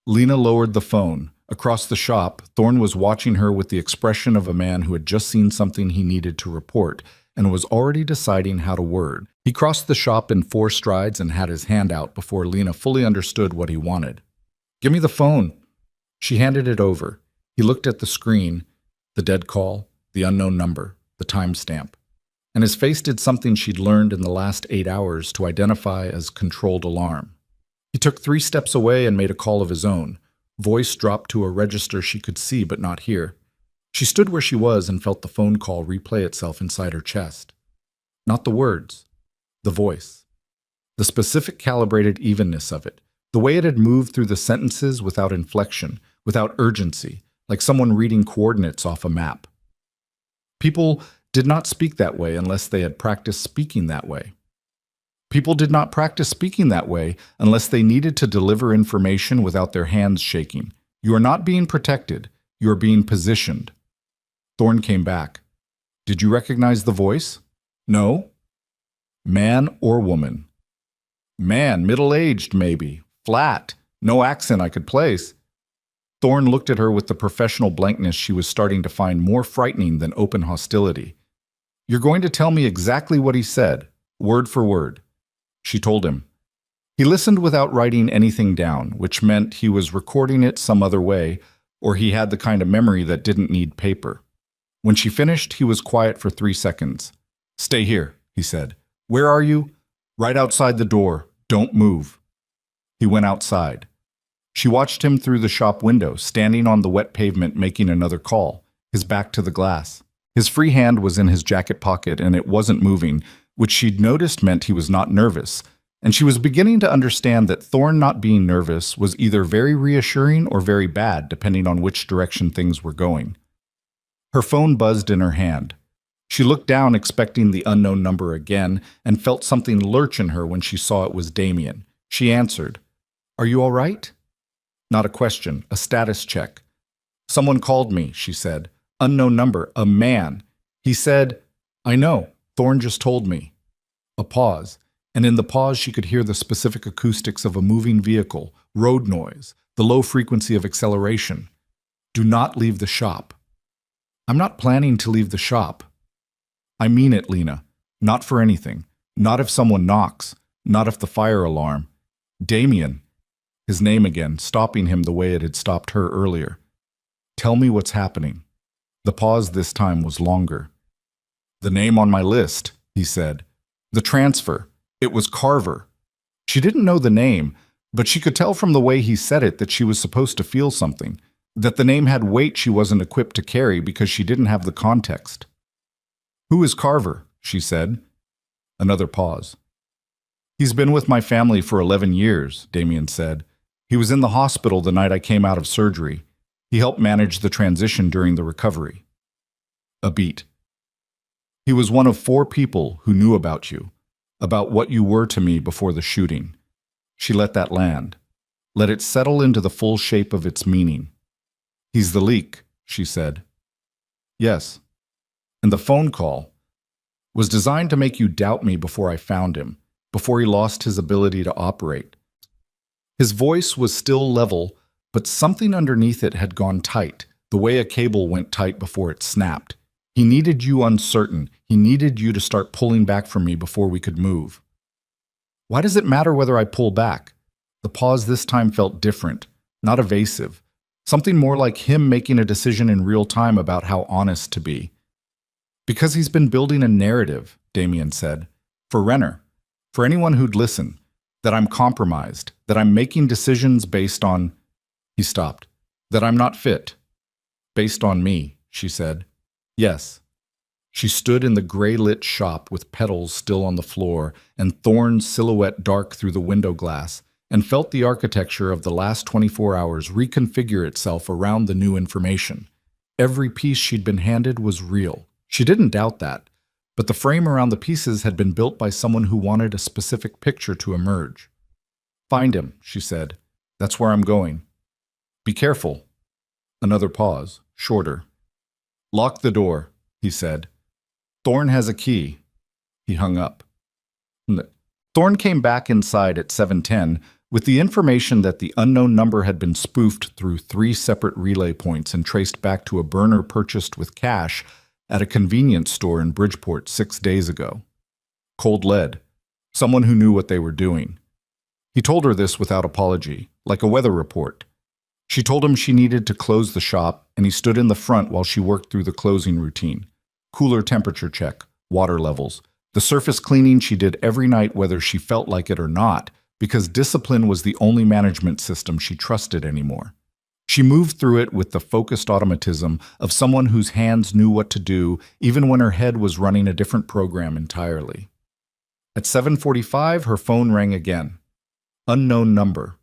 Lena lowered the phone. Across the shop, Thorne was watching her with the expression of a man who had just seen something he needed to report and was already deciding how to word. He crossed the shop in 4 strides and had his hand out before Lena fully understood what he wanted. "Give me the phone." She handed it over. He looked at the screen, the dead call, the unknown number, the timestamp. And his face did something she'd learned in the last 8 hours to identify as controlled alarm. He took 3 steps away and made a call of his own. Voice dropped to a register she could see but not hear. She stood where she was and felt the phone call replay itself inside her chest. Not the words, the voice. The specific calibrated evenness of it, the way it had moved through the sentences without inflection, without urgency, like someone reading coordinates off a map. People did not speak that way unless they had practiced speaking that way. People did not practice speaking that way unless they needed to deliver information without their hands shaking. You are not being protected. You are being positioned. Thorne came back. "Did you recognize the voice?" "No." "Man or woman?" "Man, middle-aged maybe. Flat. No accent I could place." Thorne looked at her with the professional blankness she was starting to find more frightening than open hostility. "You're going to tell me exactly what he said, word for word." She told him. He listened without writing anything down, which meant he was recording it some other way, or he had the kind of memory that didn't need paper. When she finished, he was quiet for 3 seconds. "Stay here," he said. "Where are you?" "Right outside the door. Don't move." He went outside. She watched him through the shop window, standing on the wet pavement making another call, his back to the glass. His free hand was in his jacket pocket and it wasn't moving, which she'd noticed meant he was not nervous, and she was beginning to understand that Thorne not being nervous was either very reassuring or very bad, depending on which direction things were going. Her phone buzzed in her hand. She looked down expecting the unknown number again and felt something lurch in her when she saw it was Damien. She answered. "Are you all right?" Not a question, a status check. "Someone called me," she said. "Unknown number, a man. He said, 'I know, Thorne just told me.'" A pause, and in the pause she could hear the specific acoustics of a moving vehicle, road noise, the low frequency of acceleration. "Do not leave the shop." I'm not planning to leave the shop. I mean it, Lena. Not for anything. Not if someone knocks. Not if the fire alarm. Damien. His name again, stopping him the way it had stopped her earlier. Tell me what's happening. The pause this time was longer. The name on my list, he said. The transfer. It was Carver. She didn't know the name, but she could tell from the way he said it that she was supposed to feel something, that the name had weight she wasn't equipped to carry because she didn't have the context. Who is Carver? She said. Another pause. He's been with my family for 11 years, Damien said. He was in the hospital the night I came out of surgery. He helped manage the transition during the recovery. A beat. He was one of 4 people who knew about you, about what you were to me before the shooting. She let that land. Let it settle into the full shape of its meaning. He's the leak, she said. Yes. And the phone call was designed to make you doubt me before I found him, before he lost his ability to operate. His voice was still level, but something underneath it had gone tight, the way a cable went tight before it snapped. He needed you uncertain. He needed you to start pulling back from me before we could move. Why does it matter whether I pull back? The pause this time felt different, not evasive. Something more like him making a decision in real time about how honest to be. Because he's been building a narrative, Damien said. For Renner. For anyone who'd listen. That I'm compromised. That I'm making decisions based on... He stopped. That I'm not fit. Based on me, she said. Yes. She stood in the gray-lit shop with petals still on the floor and Thorne's silhouette dark through the window glass, and felt the architecture of the last 24 hours reconfigure itself around the new information. Every piece she'd been handed was real. She didn't doubt that, but the frame around the pieces had been built by someone who wanted a specific picture to emerge. Find him, she said. That's where I'm going. Be careful. Another pause, shorter. Lock the door, he said. Thorne has a key. He hung up. Thorne came back inside at 7:10 with the information that the unknown number had been spoofed through 3 separate relay points and traced back to a burner purchased with cash at a convenience store in Bridgeport 6 days ago. Cold lead. Someone who knew what they were doing. He told her this without apology, like a weather report. She told him she needed to close the shop, and he stood in the front while she worked through the closing routine. Cooler temperature check, water levels, the surface cleaning she did every night whether she felt like it or not, because discipline was the only management system she trusted anymore. She moved through it with the focused automatism of someone whose hands knew what to do, even when her head was running a different program entirely. At 7:45, her phone rang again. Unknown number.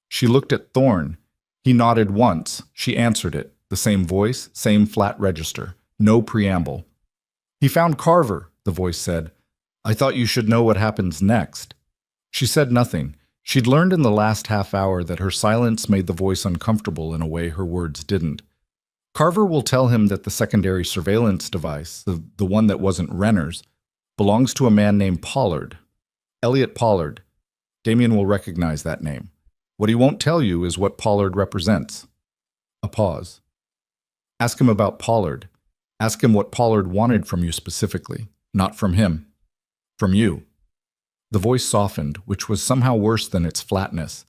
She looked at Thorne. He nodded once. She answered it. The same voice, same flat register. No preamble. He found Carver, the voice said. I thought you should know what happens next. She said nothing. She'd learned in the last half hour that her silence made the voice uncomfortable in a way her words didn't. Carver will tell him that the secondary surveillance device, the one that wasn't Renner's, belongs to a man named Pollard. Elliot Pollard. Damien will recognize that name. What he won't tell you is what Pollard represents. A pause. Ask him about Pollard. Ask him what Pollard wanted from you specifically, not from him. From you. The voice softened, which was somehow worse than its flatness.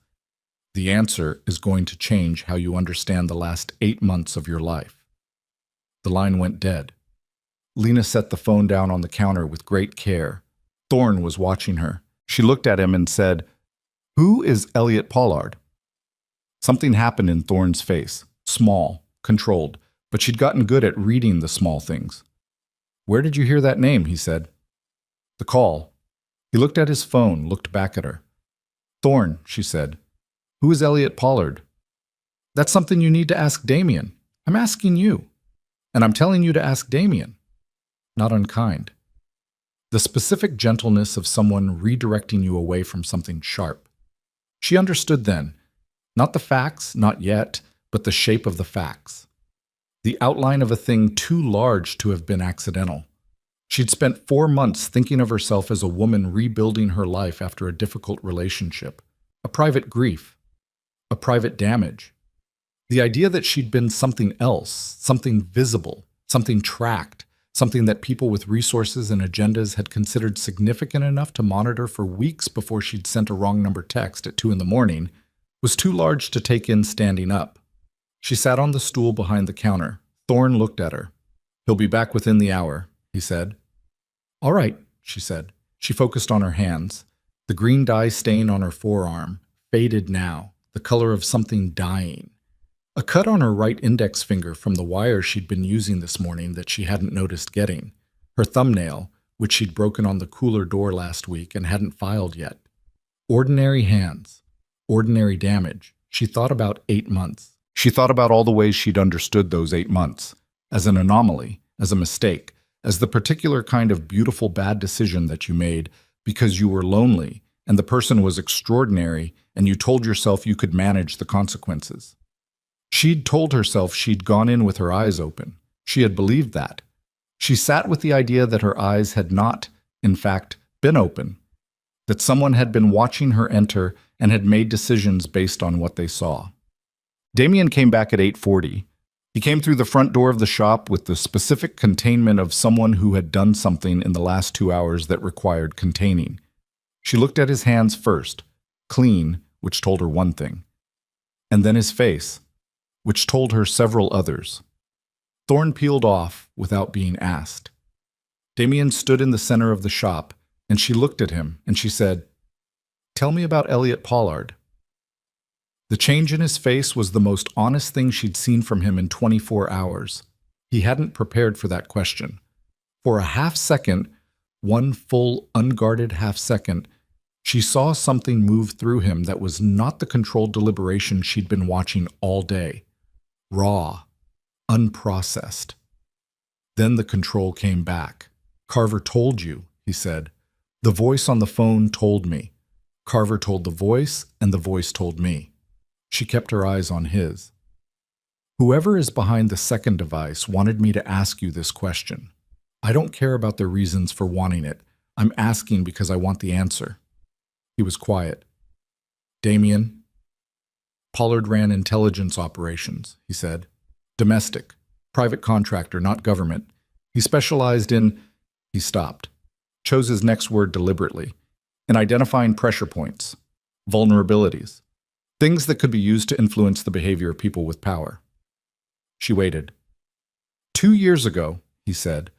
The answer is going to change how you understand the last 8 months of your life. The line went dead. Lena set the phone down on the counter with great care. Thorne was watching her. She looked at him and said, Who is Elliot Pollard? Something happened in Thorne's face. Small, controlled, but she'd gotten good at reading the small things. Where did you hear that name? He said. The call. He looked at his phone, looked back at her. Thorne, she said. Who is Elliot Pollard? That's something you need to ask Damien. I'm asking you. And I'm telling you to ask Damien. Not unkind. The specific gentleness of someone redirecting you away from something sharp. She understood then. Not the facts, not yet, but the shape of the facts. The outline of a thing too large to have been accidental. She'd spent 4 months thinking of herself as a woman rebuilding her life after a difficult relationship. A private grief. A private damage. The idea that she'd been something else, something visible, something tracked, something that people with resources and agendas had considered significant enough to monitor for weeks before she'd sent a wrong number text at 2 in the morning, was too large to take in standing up. She sat on the stool behind the counter. Thorne looked at her. "He'll be back within the hour," he said. "All right," she said. She focused on her hands. The green dye stain on her forearm, faded now, the color of something dying. A cut on her right index finger from the wire she'd been using this morning that she hadn't noticed getting. Her thumbnail, which she'd broken on the cooler door last week and hadn't filed yet. Ordinary hands. Ordinary damage. She thought about 8 months. She thought about all the ways she'd understood those 8 months. As an anomaly, as a mistake, as the particular kind of beautiful bad decision that you made because you were lonely and the person was extraordinary and you told yourself you could manage the consequences. She'd told herself she'd gone in with her eyes open. She had believed that. She sat with the idea that her eyes had not, in fact, been open, that someone had been watching her enter and had made decisions based on what they saw. Damien came back at 8:40. He came through the front door of the shop with the specific containment of someone who had done something in the last 2 hours that required containing. She looked at his hands first, clean, which told her one thing, and then his face, which told her several others. Thorne peeled off without being asked. Damien stood in the center of the shop, and she looked at him, and she said, "Tell me about Elliot Pollard." The change in his face was the most honest thing she'd seen from him in 24 hours. He hadn't prepared for that question. For a half second, one full, unguarded half second, she saw something move through him that was not the controlled deliberation she'd been watching all day. Raw, unprocessed. Then the control came back. "Carver told you," he said. "The voice on the phone told me. Carver told the voice, and the voice told me." She kept her eyes on his. "Whoever is behind the second device wanted me to ask you this question. I don't care about their reasons for wanting it. I'm asking because I want the answer." He was quiet. "Damien?" "Pollard ran intelligence operations," he said. "Domestic. Private contractor, not government. He specialized in—" He stopped. Chose his next word deliberately. "In identifying pressure points. Vulnerabilities. Things that could be used to influence the behavior of people with power." She waited. 2 years ago," he said,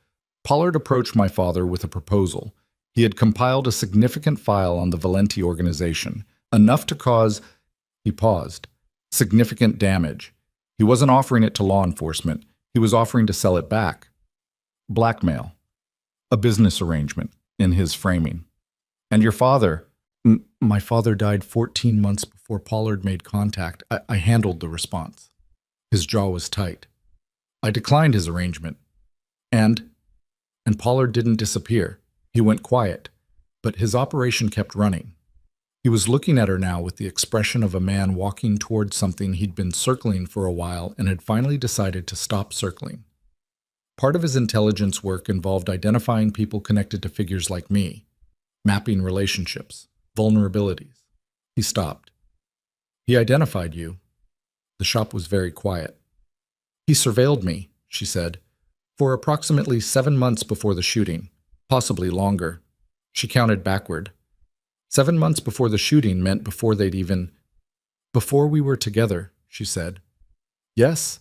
"Pollard approached my father with a proposal. He had compiled a significant file on the Valenti organization, enough to cause—" He paused. "Significant damage. He wasn't offering it to law enforcement. He was offering to sell it back. Blackmail. A business arrangement, in his framing. And your father—" My father died 14 months before Pollard made contact. I handled the response." His jaw was tight. "I declined his arrangement. And Pollard didn't disappear. He went quiet. But his operation kept running." He was looking at her now with the expression of a man walking towards something he'd been circling for a while and had finally decided to stop circling. Part of his intelligence work involved identifying people connected to figures like me, mapping relationships, vulnerabilities. He stopped. "He identified you." The shop was very quiet. "He surveilled me," she said, "for approximately 7 months before the shooting, possibly longer." She counted backward. 7 months before the shooting meant before they'd even— "Before we were together," she said. "Yes.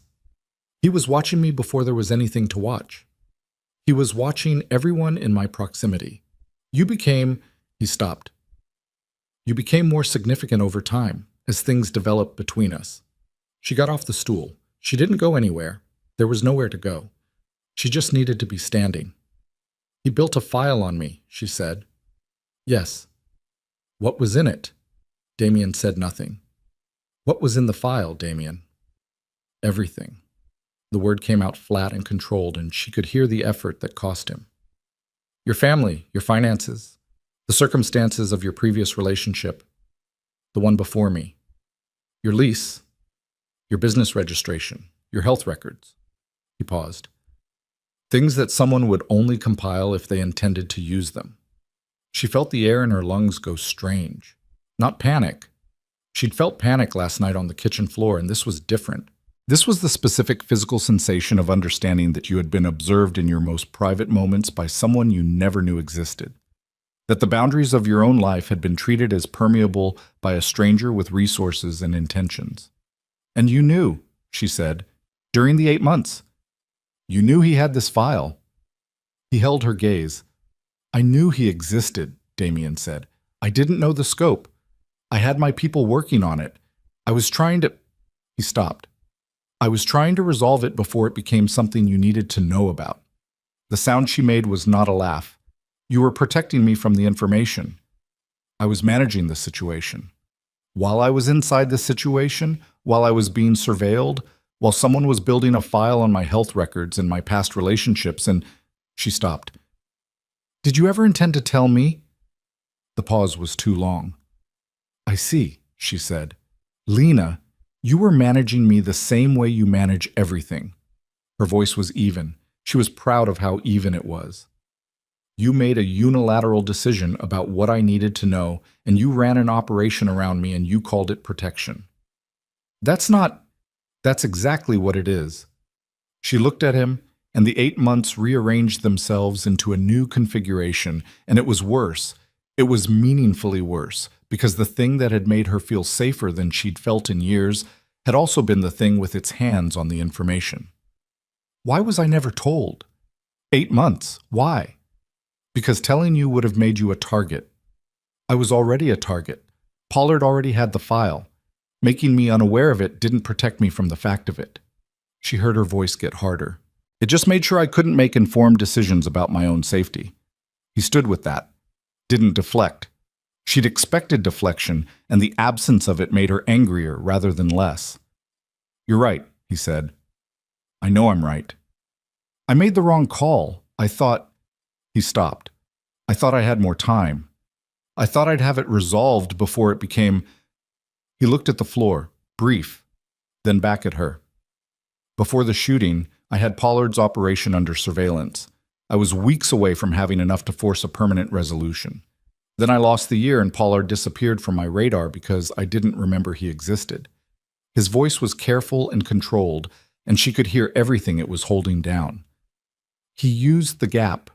He was watching me before there was anything to watch. He was watching everyone in my proximity. You became—" He stopped. "You became more significant over time, as things developed between us." She got off the stool. She didn't go anywhere. There was nowhere to go. She just needed to be standing. "He built a file on me," she said. "Yes." "What was in it?" Damien said nothing. "What was in the file, Damien?" "Everything." The word came out flat and controlled, and she could hear the effort that cost him. "Your family, your finances, the circumstances of your previous relationship, the one before me, your lease, your business registration, your health records." He paused. "Things that someone would only compile if they intended to use them." She felt the air in her lungs go strange. Not panic. She'd felt panic last night on the kitchen floor, and this was different. This was the specific physical sensation of understanding that you had been observed in your most private moments by someone you never knew existed. That the boundaries of your own life had been treated as permeable by a stranger with resources and intentions. And you knew, she said, during the 8 months. You knew he had this file. He held her gaze. I knew he existed, Damien said. I didn't know the scope. I had my people working on it. I was trying to... He stopped. I was trying to resolve it before it became something you needed to know about. The sound she made was not a laugh. You were protecting me from the information. I was managing the situation. While I was inside the situation, while I was being surveilled, while someone was building a file on my health records and my past relationships, and... She stopped. Did you ever intend to tell me? The pause was too long. I see, she said. Lena, you were managing me the same way you manage everything. Her voice was even. She was proud of how even it was. You made a unilateral decision about what I needed to know, and you ran an operation around me and you called it protection. That's exactly what it is. She looked at him, and the 8 months rearranged themselves into a new configuration, and it was worse. It was meaningfully worse, because the thing that had made her feel safer than she'd felt in years had also been the thing with its hands on the information. Why was I never told? 8 months. Why? Because telling you would have made you a target. I was already a target. Pollard already had the file. Making me unaware of it didn't protect me from the fact of it. She heard her voice get harder. It just made sure I couldn't make informed decisions about my own safety. He stood with that. Didn't deflect. She'd expected deflection, and the absence of it made her angrier rather than less. You're right, he said. I know I'm right. I made the wrong call. I thought... He stopped. I thought I had more time. I thought I'd have it resolved before it became... He looked at the floor, brief, then back at her. Before the shooting, I had Pollard's operation under surveillance. I was weeks away from having enough to force a permanent resolution. Then I lost the year and Pollard disappeared from my radar because I didn't remember he existed. His voice was careful and controlled, and she could hear everything it was holding down. He used the gap.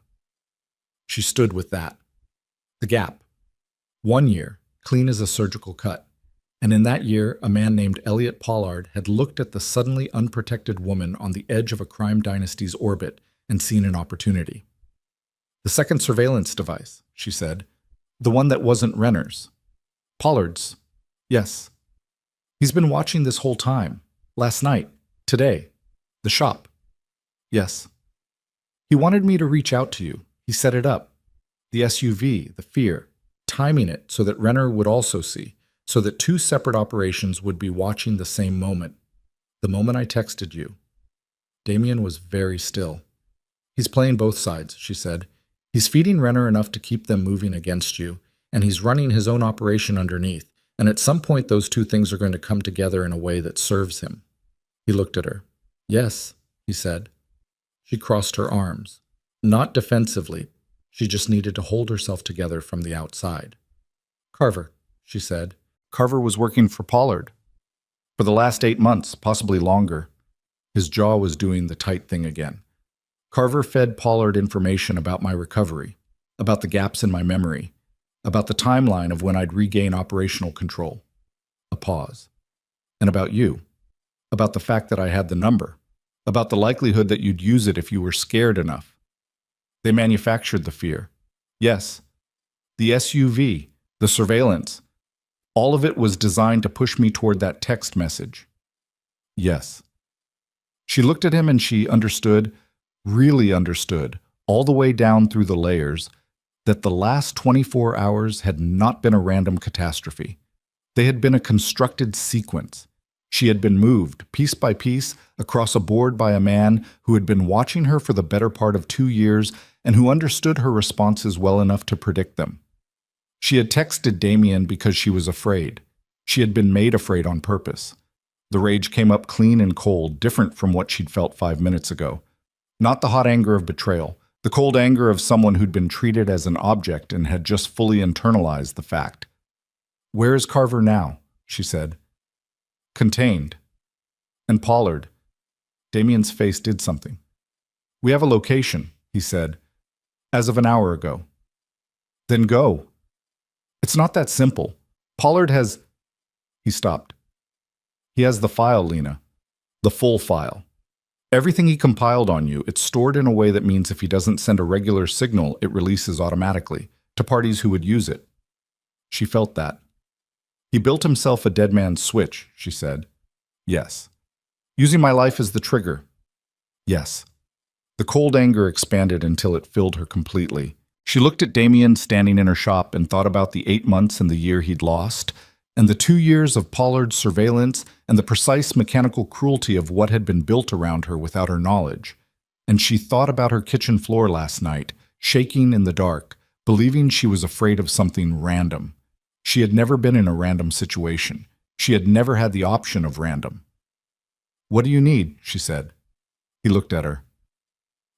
She stood with that. The gap. 1 year, clean as a surgical cut. And in that year, a man named Elliot Pollard had looked at the suddenly unprotected woman on the edge of a crime dynasty's orbit and seen an opportunity. The second surveillance device, she said. The one that wasn't Renner's. Pollard's. Yes. He's been watching this whole time. Last night. Today. The shop. Yes. He wanted me to reach out to you. He set it up. The SUV, the fear. Timing it so that Renner would also see. So that 2 separate operations would be watching the same moment. The moment I texted you. Damien was very still. He's playing both sides, she said. He's feeding Renner enough to keep them moving against you, and he's running his own operation underneath, and at some point those 2 things are going to come together in a way that serves him. He looked at her. Yes, he said. She crossed her arms. Not defensively. She just needed to hold herself together from the outside. Carver, she said. Carver was working for Pollard. For the last 8 months, possibly longer. His jaw was doing the tight thing again. Carver fed Pollard information about my recovery, about the gaps in my memory, about the timeline of when I'd regain operational control. A pause. And about you. About the fact that I had the number. About the likelihood that you'd use it if you were scared enough. They manufactured the fear. Yes. The SUV, the surveillance. All of it was designed to push me toward that text message. Yes. She looked at him and she understood, really understood, all the way down through the layers, that the last 24 hours had not been a random catastrophe. They had been a constructed sequence. She had been moved, piece by piece, across a board by a man who had been watching her for the better part of 2 years and who understood her responses well enough to predict them. She had texted Damien because she was afraid. She had been made afraid on purpose. The rage came up clean and cold, different from what she'd felt 5 minutes ago. Not the hot anger of betrayal, the cold anger of someone who'd been treated as an object and had just fully internalized the fact. "Where is Carver now?" she said. "Contained." And Pollard. Damien's face did something. We have a location, he said, as of an hour ago. Then go. It's not that simple. Pollard has... He stopped. He has the file, Lena. The full file. Everything he compiled on you, it's stored in a way that means if he doesn't send a regular signal, it releases automatically to parties who would use it. She felt that. He built himself a dead man's switch, she said. Yes. Using my life as the trigger. Yes. The cold anger expanded until it filled her completely. She looked at Damien standing in her shop and thought about the 8 months and the year he'd lost, and the 2 years of Pollard's surveillance and the precise mechanical cruelty of what had been built around her without her knowledge. And she thought about her kitchen floor last night, shaking in the dark, believing she was afraid of something random. She had never been in a random situation. She had never had the option of random. What do you need? She said. He looked at her.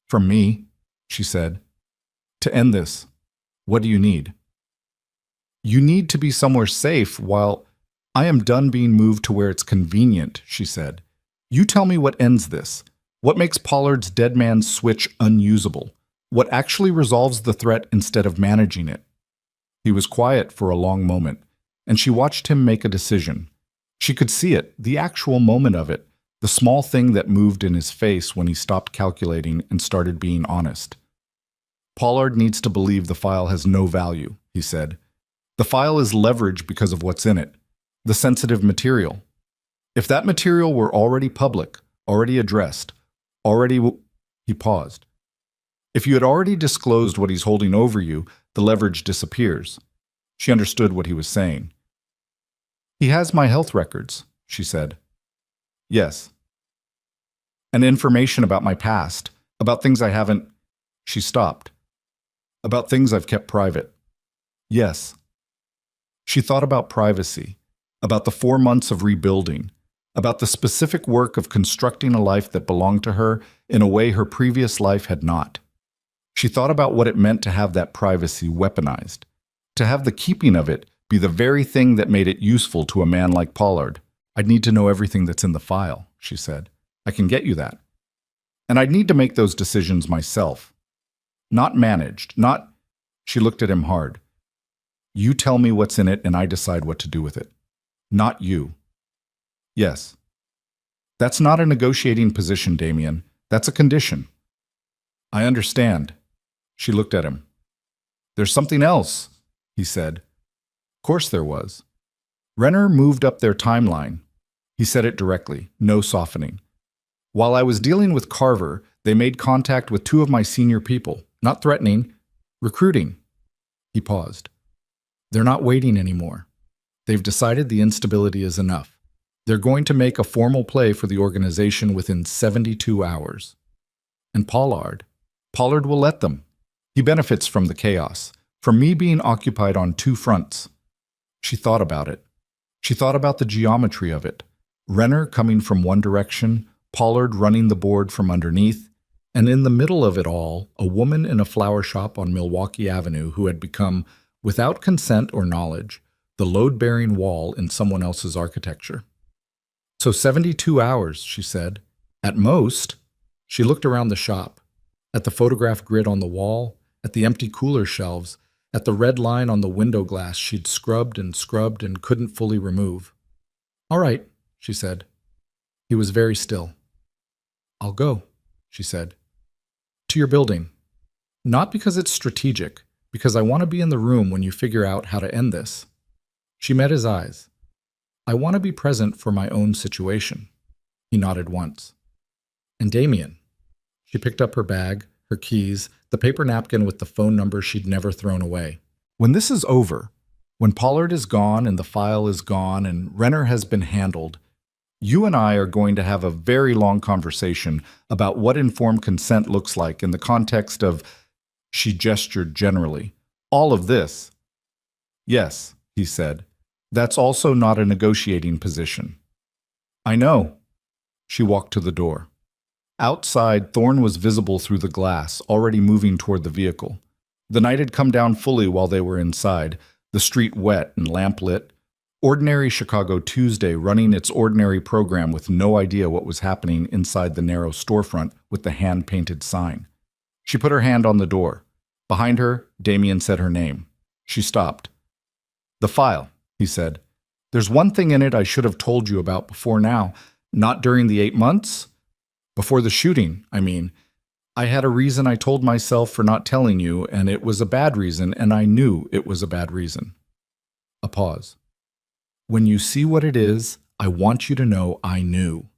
From me, she said. To end this, what do you need? You need to be somewhere safe while I am done being moved to where it's convenient, she said. You tell me what ends this. What makes Pollard's dead man's switch unusable? What actually resolves the threat instead of managing it? He was quiet for a long moment, and she watched him make a decision. She could see it, the actual moment of it, the small thing that moved in his face when he stopped calculating and started being honest. Pollard needs to believe the file has no value, he said. The file is leverage because of what's in it, the sensitive material. If that material were already public, already addressed, He paused. If you had already disclosed what he's holding over you, the leverage disappears. She understood what he was saying. He has my health records, she said. Yes. And information about my past, about things I haven't... She stopped. About things I've kept private. Yes. She thought about privacy, about the 4 months of rebuilding, about the specific work of constructing a life that belonged to her in a way her previous life had not. She thought about what it meant to have that privacy weaponized, to have the keeping of it be the very thing that made it useful to a man like Pollard. I'd need to know everything that's in the file, she said. I can get you that. And I'd need to make those decisions myself. Not managed, not... She looked at him hard. You tell me what's in it and I decide what to do with it. Not you. Yes. That's not a negotiating position, Damien. That's a condition. I understand. She looked at him. There's something else, he said. Of course there was. Renner moved up their timeline. He said it directly, no softening. While I was dealing with Carver, they made contact with 2 of my senior people, not threatening, recruiting. He paused. They're not waiting anymore. They've decided the instability is enough. They're going to make a formal play for the organization within 72 hours. And Pollard will let them. He benefits from the chaos, from me being occupied on 2 fronts. She thought about it. She thought about the geometry of it. Renner coming from one direction, Pollard running the board from underneath, and in the middle of it all, a woman in a flower shop on Milwaukee Avenue who had become, without consent or knowledge, the load-bearing wall in someone else's architecture. So 72 hours, she said. At most. She looked around the shop, at the photograph grid on the wall, at the empty cooler shelves, at the red line on the window glass she'd scrubbed and couldn't fully remove. All right, she said. He was very still. I'll go, she said. To your building. Not because it's strategic, because I want to be in the room when you figure out how to end this. She met his eyes. I want to be present for my own situation. He nodded once. And Damien. She picked up her bag, her keys, the paper napkin with the phone number she'd never thrown away. When this is over, when Pollard is gone and the file is gone and Renner has been handled, you and I are going to have a very long conversation about what informed consent looks like in the context of, she gestured generally, all of this. Yes, he said. That's also not a negotiating position. I know. She walked to the door. Outside, Thorne was visible through the glass, already moving toward the vehicle. The night had come down fully while they were inside, the street wet and lamplit, Ordinary Chicago Tuesday running its ordinary program with no idea what was happening inside the narrow storefront with the hand-painted sign. She put her hand on the door. Behind her, Damien said her name. She stopped. "The file," he said. "There's one thing in it I should have told you about before now. Not during the 8 months? Before the shooting, I mean. I had a reason I told myself for not telling you, and it was a bad reason, and I knew it was a bad reason." A pause. "When you see what it is, I want you to know I knew."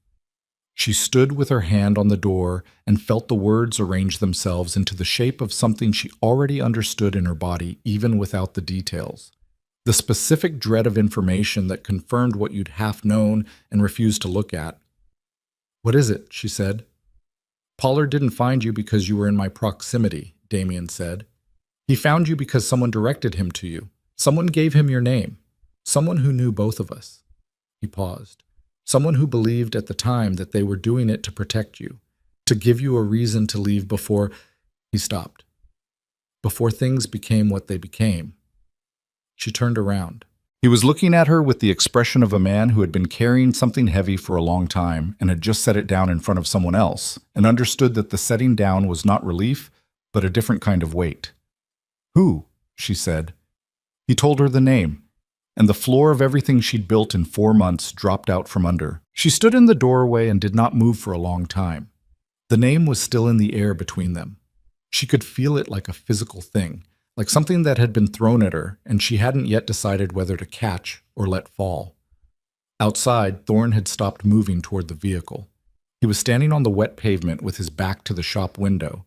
She stood with her hand on the door and felt the words arrange themselves into the shape of something she already understood in her body, even without the details. The specific dread of information that confirmed what you'd half known and refused to look at. "What is it?" she said. "Pollard didn't find you because you were in my proximity," Damien said. "He found you because someone directed him to you. Someone gave him your name. Someone who knew both of us." He paused. "Someone who believed at the time that they were doing it to protect you, to give you a reason to leave before—" He stopped. "Before things became what they became." She turned around. He was looking at her with the expression of a man who had been carrying something heavy for a long time and had just set it down in front of someone else and understood that the setting down was not relief, but a different kind of weight. "Who?" she said. He told her the name, and the floor of everything she'd built in 4 months dropped out from under. She stood in the doorway and did not move for a long time. The name was still in the air between them. She could feel it like a physical thing, like something that had been thrown at her, and she hadn't yet decided whether to catch or let fall. Outside, Thorne had stopped moving toward the vehicle. He was standing on the wet pavement with his back to the shop window,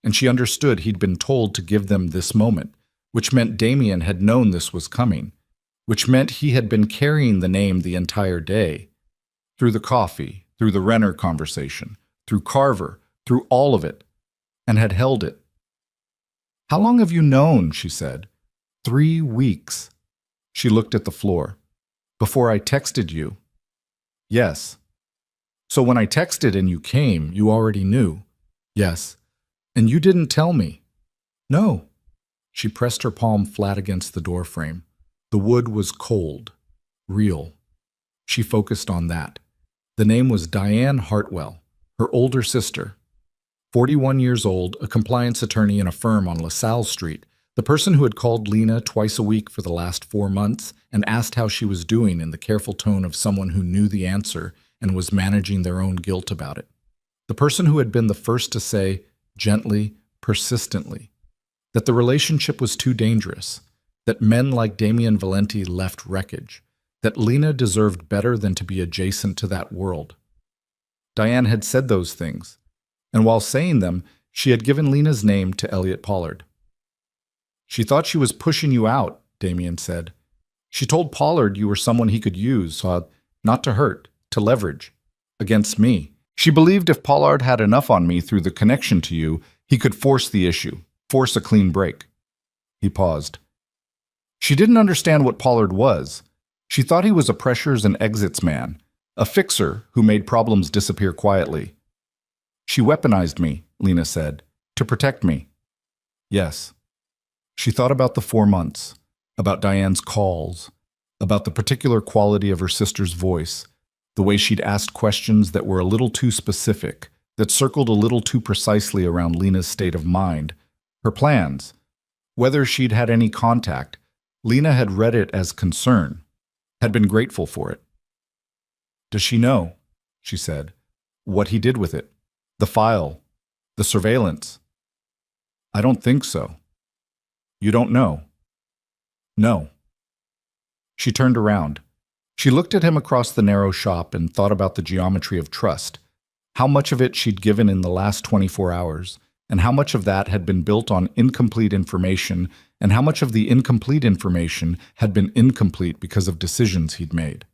and she understood he'd been told to give them this moment, which meant Damien had known this was coming, which meant he had been carrying the name the entire day. Through the coffee, through the Renner conversation, through Carver, through all of it, and had held it. "How long have you known?" she said. 3 weeks. She looked at the floor. "Before I texted you." "Yes." "So when I texted and you came, you already knew." "Yes." "And you didn't tell me." "No." She pressed her palm flat against the doorframe. The wood was cold, real. She focused on that. The name was Diane Hartwell, her older sister. 41 years old, a compliance attorney in a firm on LaSalle Street, the person who had called Lena twice a week for the last 4 months and asked how she was doing in the careful tone of someone who knew the answer and was managing their own guilt about it. The person who had been the first to say, gently, persistently, that the relationship was too dangerous, that men like Damien Valenti left wreckage, that Lena deserved better than to be adjacent to that world. Diane had said those things, and while saying them, she had given Lena's name to Elliot Pollard. "She thought she was pushing you out," Damien said. "She told Pollard you were someone he could use, not to hurt, to leverage, against me. She believed if Pollard had enough on me through the connection to you, he could force the issue, force a clean break." He paused. She didn't understand what Pollard was. She thought he was a pressures and exits man, a fixer who made problems disappear quietly. "She weaponized me," Lena said, "to protect me." "Yes." She thought about the 4 months, about Diane's calls, about the particular quality of her sister's voice, the way she'd asked questions that were a little too specific, that circled a little too precisely around Lena's state of mind, her plans, whether she'd had any contact. Lena had read it as concern, had been grateful for it. "Does she know," she said, "what he did with it? The file, the surveillance?" "I don't think so." "You don't know?" "No." She turned around. She looked at him across the narrow shop and thought about the geometry of trust, how much of it she'd given in the last 24 hours, and how much of that had been built on incomplete information, and how much of the incomplete information had been incomplete because of decisions he'd made.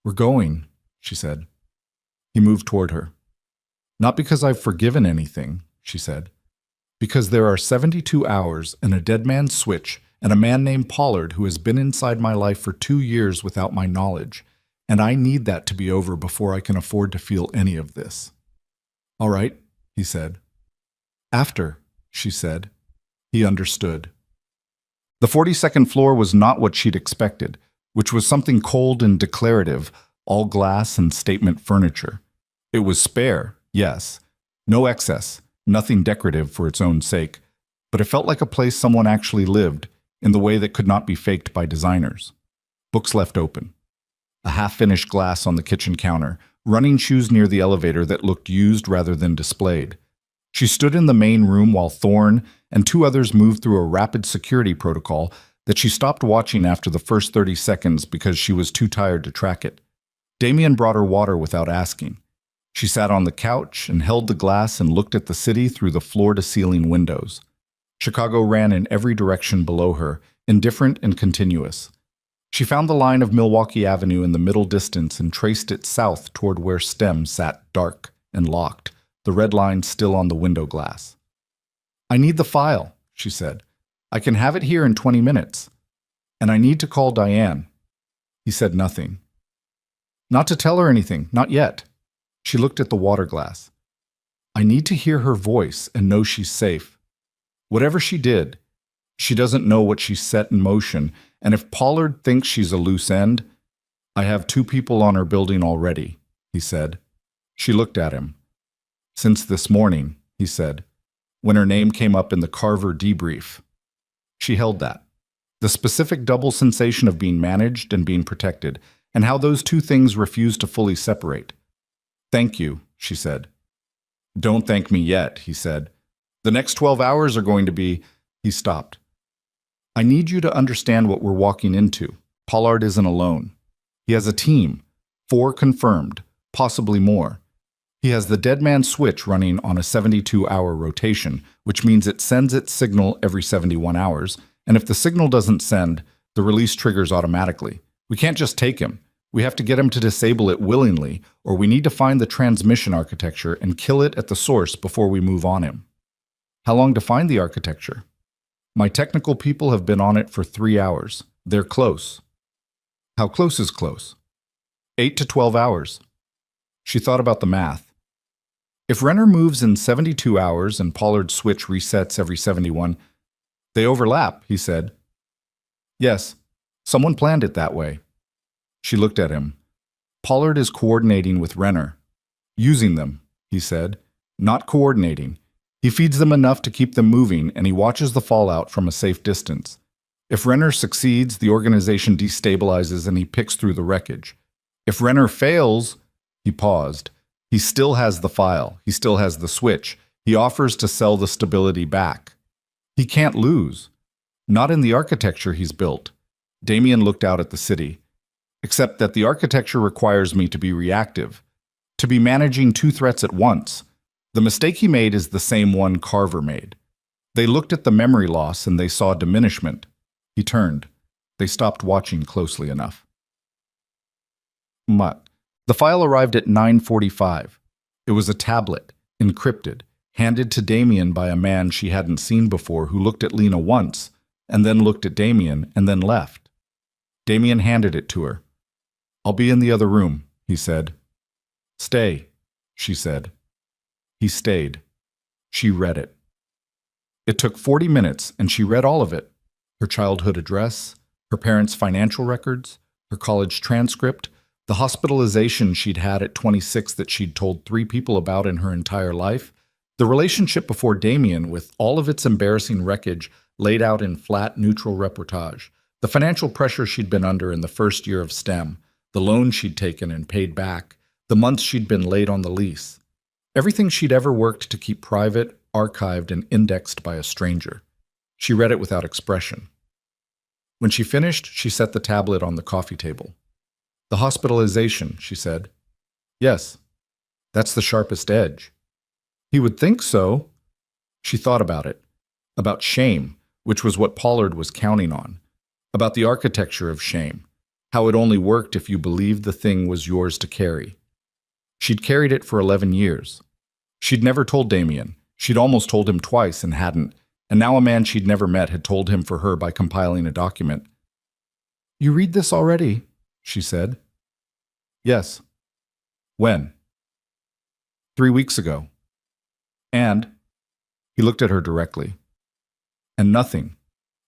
"We're going," she said. He moved toward her. "Not because I've forgiven anything," she said. "Because there are 72 hours and a dead man's switch and a man named Pollard who has been inside my life for 2 years without my knowledge, and I need that to be over before I can afford to feel any of this." "All right," he said. "After," she said. He understood. The 42nd floor was not what she'd expected. which was something cold and declarative, all glass and statement furniture. It was spare, yes. No excess, nothing decorative for its own sake, but it felt like a place someone actually lived, in the way that could not be faked by designers. Books left open. A half-finished glass on the kitchen counter, running shoes near the elevator that looked used rather than displayed. She stood in the main room while Thorne and two others moved through a rapid security protocol that she stopped watching after the first 30 seconds because she was too tired to track it. Damien brought her water without asking. She sat on the couch and held the glass and looked at the city through the floor-to-ceiling windows. Chicago ran in every direction below her, indifferent and continuous. She found the line of Milwaukee Avenue in the middle distance and traced it south toward where Stem sat dark and locked, the red line still on the window glass. "I need the file," she said. "I can have it here in 20 minutes. And I need to call Diane." He said nothing. "Not to tell her anything, not yet." She looked at the water glass. "I need to hear her voice and know she's safe. Whatever she did, she doesn't know what she set in motion, and if Pollard thinks she's a loose end, I have 2 people on her building already," he said. She looked at him. "Since this morning," he said, when her name came up in the Carver debrief. She held that. The specific double sensation of being managed and being protected, and how those two things refuse to fully separate. "Thank you," she said. "Don't thank me yet," he said. "The next 12 hours are going to be—" He stopped. "I need you to understand what we're walking into. Pollard isn't alone. He has a team, 4 confirmed, possibly more. He has the dead man switch running on a 72-hour rotation, which means it sends its signal every 71 hours, and if the signal doesn't send, the release triggers automatically. We can't just take him. We have to get him to disable it willingly, or we need to find the transmission architecture and kill it at the source before we move on him." "How long to find the architecture?" "My technical people have been on it for 3 hours. They're close." "How close is close?" 8 to 12 hours. She thought about the math. If Renner moves in 72 hours and Pollard's switch resets every 71, they overlap, he said. "Yes, someone planned it that way." She looked at him. "Pollard is coordinating with Renner. Using them," he said, "not coordinating. He feeds them enough to keep them moving, and he watches the fallout from a safe distance. If Renner succeeds, the organization destabilizes and he picks through the wreckage. If Renner fails," he paused, "he still has the file, he still has the switch. He offers to sell the stability back. He can't lose. Not in the architecture he's built." Damien looked out at the city. "Except that the architecture requires me to be reactive, to be managing 2 threats at once. The mistake he made is the same one Carver made. They looked at the memory loss and they saw diminishment." He turned. They stopped watching closely enough. The file arrived at 9:45. It was a tablet, encrypted, handed to Damien by a man she hadn't seen before who looked at Lena once, and then looked at Damien, and then left. Damien handed it to her. "I'll be in the other room," he said. "Stay," she said. He stayed. She read it. It took 40 minutes, and she read all of it. Her childhood address, her parents' financial records, her college transcript, the hospitalization she'd had at 26 that she'd told 3 people about in her entire life, the relationship before Damien with all of its embarrassing wreckage laid out in flat, neutral reportage, the financial pressure she'd been under in the first year of STEM, the loan she'd taken and paid back, the months she'd been late on the lease. Everything she'd ever worked to keep private, archived, and indexed by a stranger. She read it without expression. When she finished, she set the tablet on the coffee table. "The hospitalization," she said. "Yes, that's the sharpest edge." "He would think so." She thought about it. About shame, which was what Pollard was counting on. About the architecture of shame. How it only worked if you believed the thing was yours to carry. She'd carried it for 11 years. She'd never told Damien. She'd almost told him twice and hadn't. And now a man she'd never met had told him for her by compiling a document. "You read this already?" she said. "Yes." "When?" 3 weeks ago. "And?" He looked at her directly. "And nothing.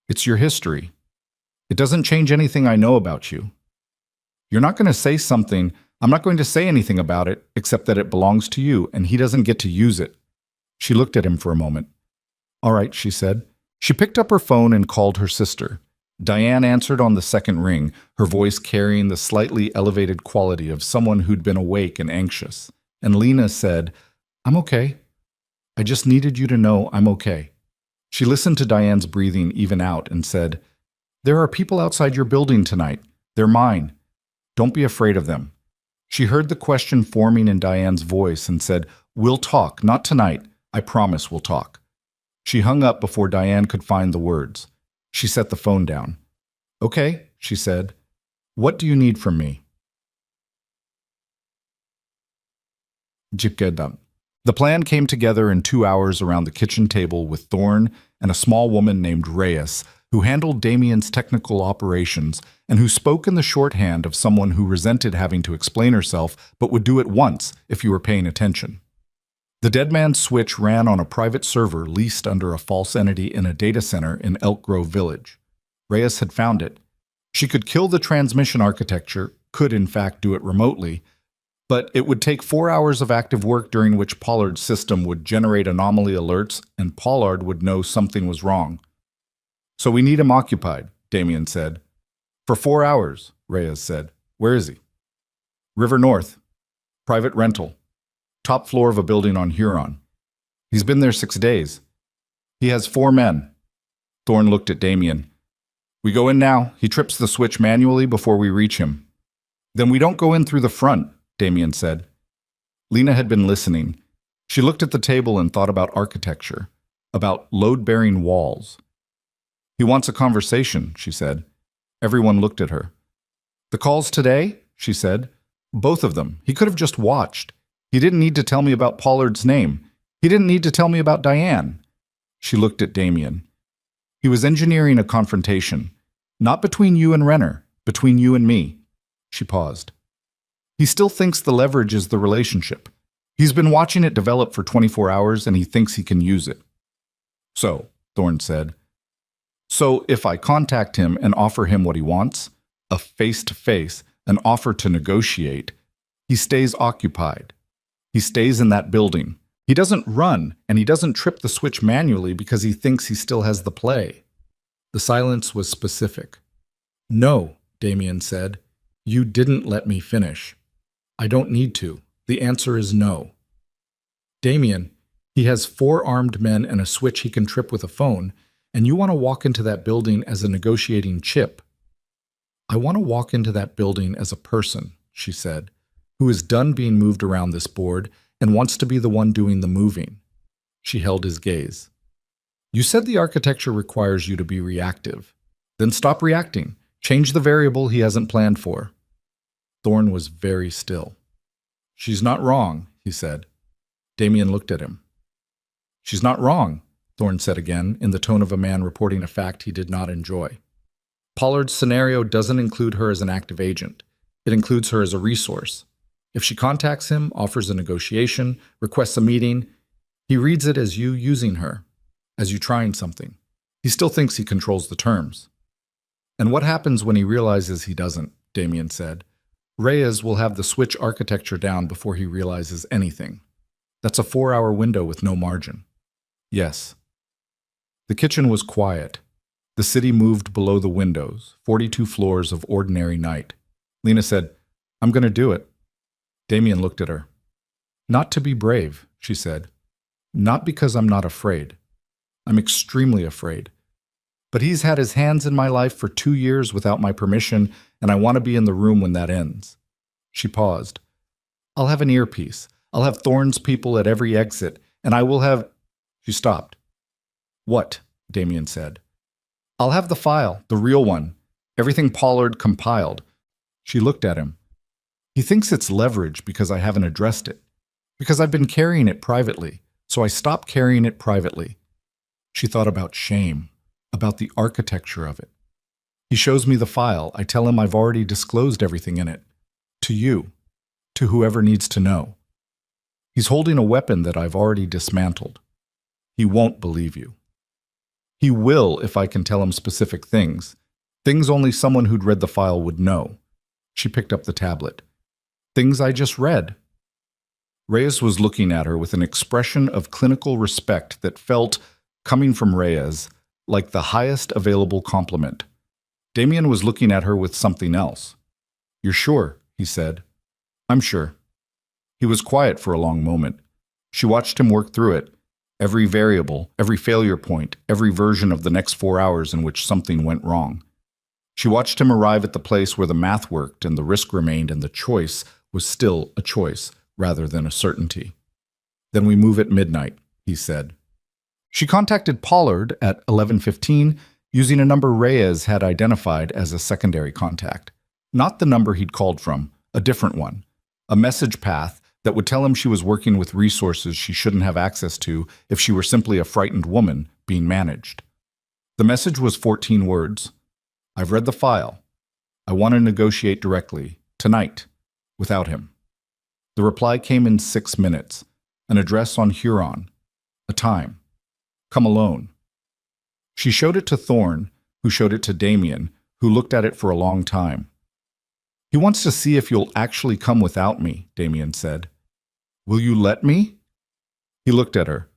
It's your history. It doesn't change anything I know about you. You're not going to say something. I'm not going to say anything about it except that it belongs to you and he doesn't get to use it. She looked at him for a moment. All right, she said. She picked up her phone and called her sister. Diane answered on the second ring, her voice carrying the slightly elevated quality of someone who'd been awake and anxious. And Lena said, I'm okay. I just needed you to know I'm okay. She listened to Diane's breathing even out and said, There are people outside your building tonight. They're mine. Don't be afraid of them. She heard the question forming in Diane's voice and said, We'll talk, not tonight. I promise we'll talk. She hung up before Diane could find the words. She set the phone down. Okay, she said. What do you need from me? The plan came together in 2 hours around the kitchen table with Thorne and a small woman named Reyes, who handled Damien's technical operations and who spoke in the shorthand of someone who resented having to explain herself but would do it once if you were paying attention. The Dead Man's switch ran on a private server leased under a false entity in a data center in Elk Grove Village. Reyes had found it. She could kill the transmission architecture, could in fact do it remotely, but it would take 4 hours of active work during which Pollard's system would generate anomaly alerts and Pollard would know something was wrong. So we need him occupied, Damien said. For 4 hours, Reyes said. Where is he? River North. Private rental. Top floor of a building on Huron. He's been there 6 days. He has 4 men. Thorne looked at Damien. We go in now. He trips the switch manually before we reach him. Then we don't go in through the front, Damien said. Lena had been listening. She looked at the table and thought about architecture, about load-bearing walls. He wants a conversation, she said. Everyone looked at her. The calls today, she said. Both of them. He could have just watched. He didn't need to tell me about Pollard's name. He didn't need to tell me about Diane. She looked at Damien. He was engineering a confrontation. Not between you and Renner, between you and me. She paused. He still thinks the leverage is the relationship. He's been watching it develop for 24 hours and he thinks he can use it. So, Thorne said. So if I contact him and offer him what he wants, a face-to-face, an offer to negotiate, he stays occupied. He stays in that building. He doesn't run, and he doesn't trip the switch manually because he thinks he still has the play. The silence was specific. No, Damien said. You didn't let me finish. I don't need to. The answer is no. Damien, he has 4 armed men and a switch he can trip with a phone, and you want to walk into that building as a negotiating chip. I want to walk into that building as a person, she said, who is done being moved around this board and wants to be the one doing the moving. She held his gaze. You said the architecture requires you to be reactive. Then stop reacting. Change the variable he hasn't planned for. Thorne was very still. She's not wrong, he said. Damien looked at him. She's not wrong, Thorne said again, in the tone of a man reporting a fact he did not enjoy. Pollard's scenario doesn't include her as an active agent. It includes her as a resource. If she contacts him, offers a negotiation, requests a meeting, he reads it as you using her, as you trying something. He still thinks he controls the terms. And what happens when he realizes he doesn't, Damien said. Reyes will have the switch architecture down before he realizes anything. That's a 4-hour window with no margin. Yes. The kitchen was quiet. The city moved below the windows, 42 floors of ordinary night. Lena said, I'm going to do it. Damien looked at her. Not to be brave, she said. Not because I'm not afraid. I'm extremely afraid. But he's had his hands in my life for 2 years without my permission, and I want to be in the room when that ends. She paused. I'll have an earpiece. I'll have Thorne's people at every exit, and I will have... She stopped. What? Damien said. I'll have the file, the real one. Everything Pollard compiled. She looked at him. He thinks it's leverage because I haven't addressed it. Because I've been carrying it privately, so I stopped carrying it privately. She thought about shame, about the architecture of it. He shows me the file. I tell him I've already disclosed everything in it. To you. To whoever needs to know. He's holding a weapon that I've already dismantled. He won't believe you. He will if I can tell him specific things. Things only someone who'd read the file would know. She picked up the tablet. Things I just read. Reyes was looking at her with an expression of clinical respect that felt, coming from Reyes, like the highest available compliment. Damien was looking at her with something else. "You're sure?" he said. "I'm sure." He was quiet for a long moment. She watched him work through it, every variable, every failure point, every version of the next 4 hours in which something went wrong. She watched him arrive at the place where the math worked and the risk remained and the choice was still a choice rather than a certainty. "Then we move at midnight," he said. She contacted Pollard at 11:15 using a number Reyes had identified as a secondary contact. Not the number he'd called from, a different one. A message path that would tell him she was working with resources she shouldn't have access to if she were simply a frightened woman being managed. The message was 14 words. "I've read the file. I want to negotiate directly, tonight, without him." The reply came in 6 minutes. An address on Huron. A time. "Come alone." She showed it to Thorne, who showed it to Damien, who looked at it for a long time. "He wants to see if you'll actually come without me," Damien said. "Will you let me?" He looked at her.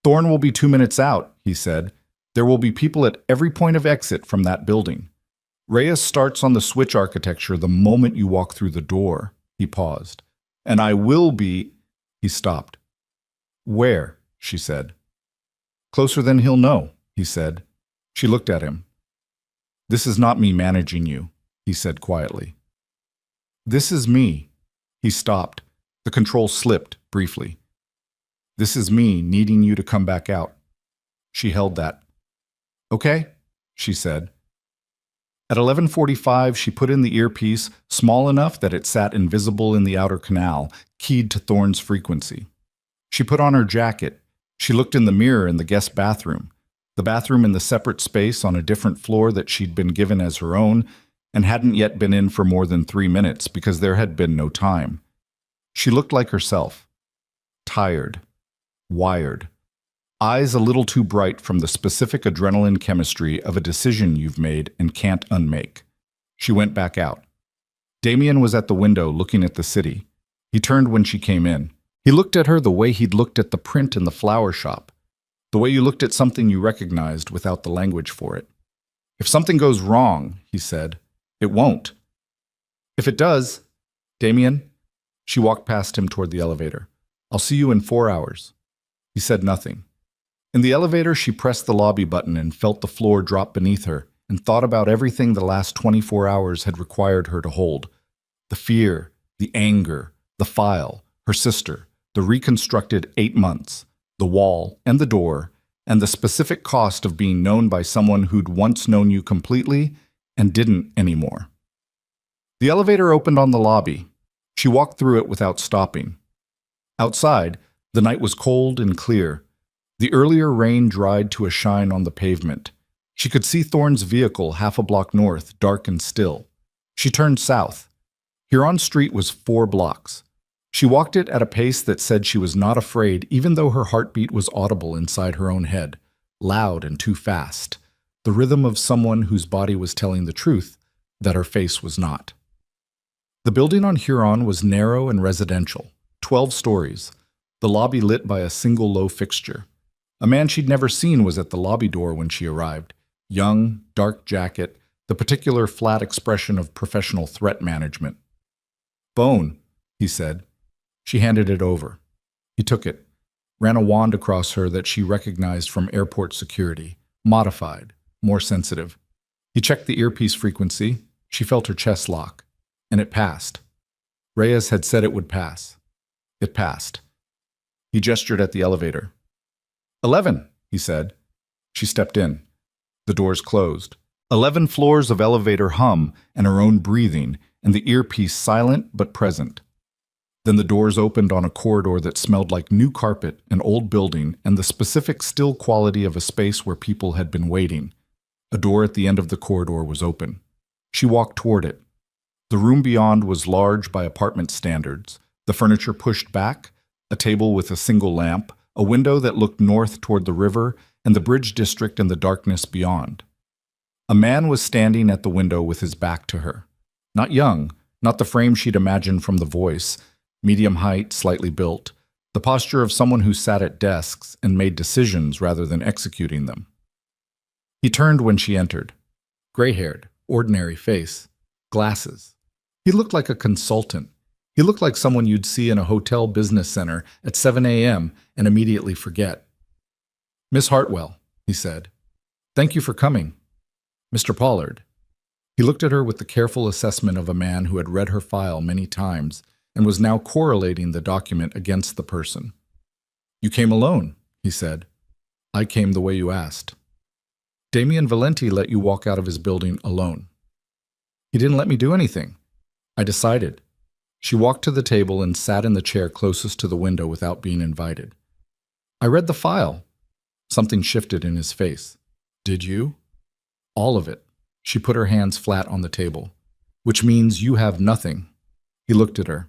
"Thorne will be 2 minutes out," he said. "There will be people at every point of exit from that building. Reyes starts on the switch architecture the moment you walk through the door." He paused. "And I will be—" He stopped. "Where?" she said. "Closer than he'll know," he said. She looked at him. "This is not me managing you," he said quietly. "This is me." He stopped. The control slipped briefly. "This is me needing you to come back out." She held that. "Okay," she said. At 11:45, she put in the earpiece, small enough that it sat invisible in the outer canal, keyed to Thorne's frequency. She put on her jacket. She looked in the mirror in the guest bathroom, the bathroom in the separate space on a different floor that she'd been given as her own and hadn't yet been in for more than 3 minutes because there had been no time. She looked like herself. Tired. Wired. Eyes a little too bright from the specific adrenaline chemistry of a decision you've made and can't unmake. She went back out. Damien was at the window looking at the city. He turned when she came in. He looked at her the way he'd looked at the print in the flower shop, the way you looked at something you recognized without the language for it. "If something goes wrong," he said, "it won't." "If it does, Damien," she walked past him toward the elevator. "I'll see you in 4 hours." He said nothing. In the elevator, she pressed the lobby button and felt the floor drop beneath her and thought about everything the last 24 hours had required her to hold. The fear, the anger, the file, her sister, the reconstructed 8 months, the wall and the door, and the specific cost of being known by someone who'd once known you completely and didn't anymore. The elevator opened on the lobby. She walked through it without stopping. Outside, the night was cold and clear. The earlier rain dried to a shine on the pavement. She could see Thorne's vehicle half a block north, dark and still. She turned south. Huron Street was 4 blocks. She walked it at a pace that said she was not afraid, even though her heartbeat was audible inside her own head, loud and too fast, the rhythm of someone whose body was telling the truth that her face was not. The building on Huron was narrow and residential, 12 stories, the lobby lit by a single low fixture. A man she'd never seen was at the lobby door when she arrived. Young, dark jacket, the particular flat expression of professional threat management. "Bone," he said. She handed it over. He took it, ran a wand across her that she recognized from airport security, modified, more sensitive. He checked the earpiece frequency. She felt her chest lock. And it passed. Reyes had said it would pass. It passed. He gestured at the elevator. 11, he said. She stepped in. The doors closed. 11 floors of elevator hum and her own breathing, and the earpiece silent but present. Then the doors opened on a corridor that smelled like new carpet, an old building, and the specific still quality of a space where people had been waiting. A door at the end of the corridor was open. She walked toward it. The room beyond was large by apartment standards, the furniture pushed back, a table with a single lamp, a window that looked north toward the river, and the bridge district and the darkness beyond. A man was standing at the window with his back to her. Not young, not the frame she'd imagined from the voice, medium height, slightly built, the posture of someone who sat at desks and made decisions rather than executing them. He turned when she entered. Gray-haired, ordinary face, glasses. He looked like a consultant. He looked like someone you'd see in a hotel business center at 7 a.m. and immediately forget. "Miss Hartwell," he said. "Thank you for coming." "Mr. Pollard." He looked at her with the careful assessment of a man who had read her file many times and was now correlating the document against the person. "You came alone," he said. "I came the way you asked." "Damien Valenti let you walk out of his building alone." "He didn't let me do anything. I decided." She walked to the table and sat in the chair closest to the window without being invited. "I read the file." Something shifted in his face. "Did you?" "All of it." She put her hands flat on the table. "Which means you have nothing." He looked at her.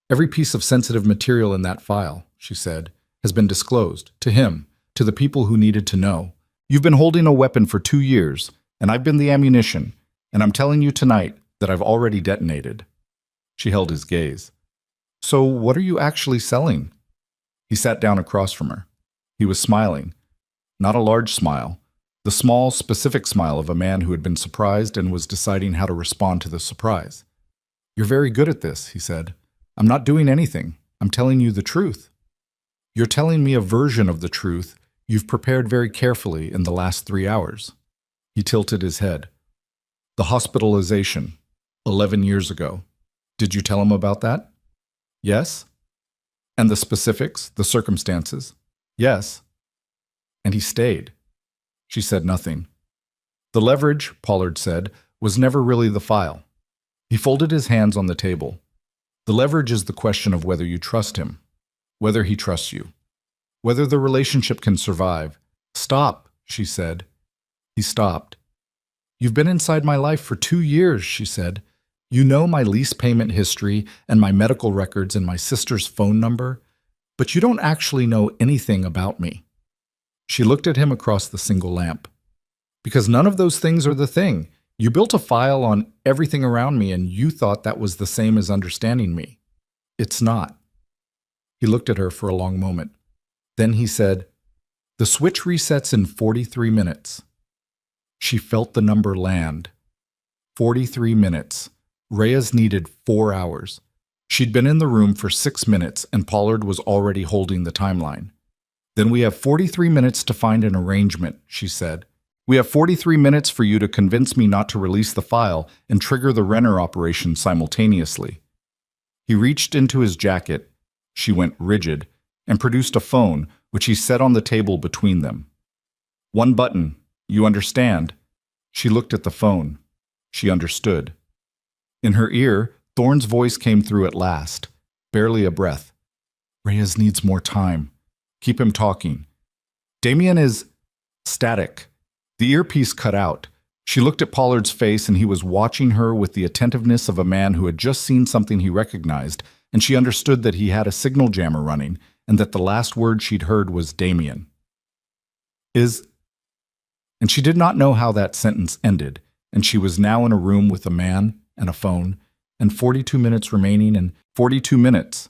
"Every piece of sensitive material in that file," she said, "has been disclosed, to him, to the people who needed to know. You've been holding a weapon for 2 years, and I've been the ammunition, and I'm telling you tonight that I've already detonated." She held his gaze. "So what are you actually selling?" He sat down across from her. He was smiling. Not a large smile. The small, specific smile of a man who had been surprised and was deciding how to respond to the surprise. "You're very good at this," he said. "I'm not doing anything. I'm telling you the truth." "You're telling me a version of the truth you've prepared very carefully in the last 3 hours." He tilted his head. "The hospitalization, 11 years ago. Did you tell him about that?" "Yes." "And the specifics, the circumstances?" "Yes." "And he stayed." She said nothing. "The leverage," Pollard said, "was never really the file." He folded his hands on the table. "The leverage is the question of whether you trust him, whether he trusts you, whether the relationship can survive." "Stop," she said. He stopped. "You've been inside my life for 2 years," she said. "You know my lease payment history and my medical records and my sister's phone number, but you don't actually know anything about me." She looked at him across the single lamp. "Because none of those things are the thing. You built a file on everything around me and you thought that was the same as understanding me. It's not." He looked at her for a long moment. Then he said, "The switch resets in 43 minutes. She felt the number land. 43 minutes. Reyes needed 4 hours. She'd been in the room for 6 minutes and Pollard was already holding the timeline. "Then we have 43 minutes to find an arrangement," she said. "We have 43 minutes for you to convince me not to release the file and trigger the Renner operation simultaneously." He reached into his jacket. She went rigid and produced a phone, which he set on the table between them. "One button. You understand?" She looked at the phone. She understood. In her ear, Thorne's voice came through at last, barely a breath. "Reyes needs more time. Keep him talking. Damien is static." The earpiece cut out. She looked at Pollard's face and he was watching her with the attentiveness of a man who had just seen something he recognized, and she understood that he had a signal jammer running and that the last word she'd heard was Damien. And she did not know how that sentence ended, and she was now in a room with a man and a phone, and 42 minutes remaining, and 42 minutes.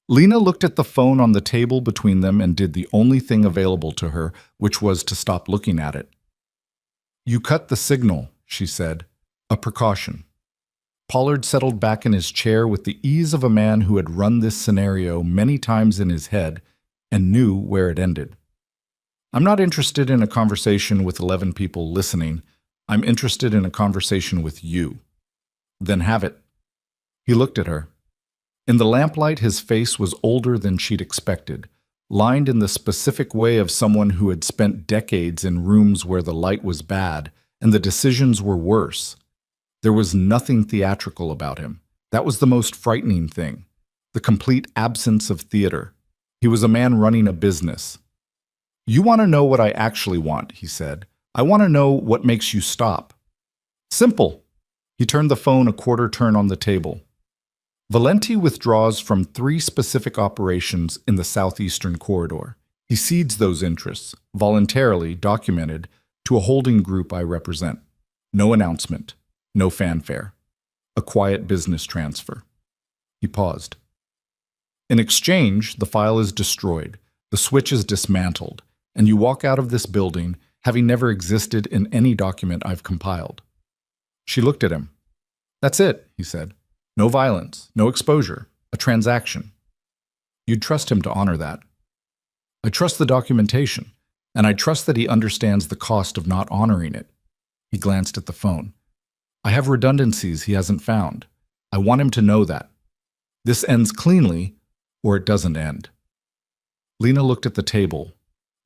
Lena looked at the phone on the table between them and did the only thing available to her, which was to stop looking at it. "You cut the signal," she said. "A precaution." Pollard settled back in his chair with the ease of a man who had run this scenario many times in his head and knew where it ended. "I'm not interested in a conversation with 11 people listening. I'm interested in a conversation with you." "Then have it." He looked at her. In the lamplight, his face was older than she'd expected, lined in the specific way of someone who had spent decades in rooms where the light was bad and the decisions were worse. There was nothing theatrical about him. That was the most frightening thing, the complete absence of theater. He was a man running a business. "You want to know what I actually want," he said. "I want to know what makes you stop." "Simple." He turned the phone a quarter turn on the table. "Valenti withdraws from 3 specific operations in the southeastern corridor. He cedes those interests, voluntarily documented, to a holding group I represent. No announcement. No fanfare. A quiet business transfer. He paused. In exchange, the file is destroyed, the switch is dismantled, and you walk out of this building having never existed in any document I've compiled. She looked at him. That's it, he said. No violence, no exposure, a transaction. You'd trust him to honor that. I trust the documentation, and I trust that he understands the cost of not honoring it. He glanced at the phone. I have redundancies he hasn't found. I want him to know that. This ends cleanly, or it doesn't end. Lena looked at the table,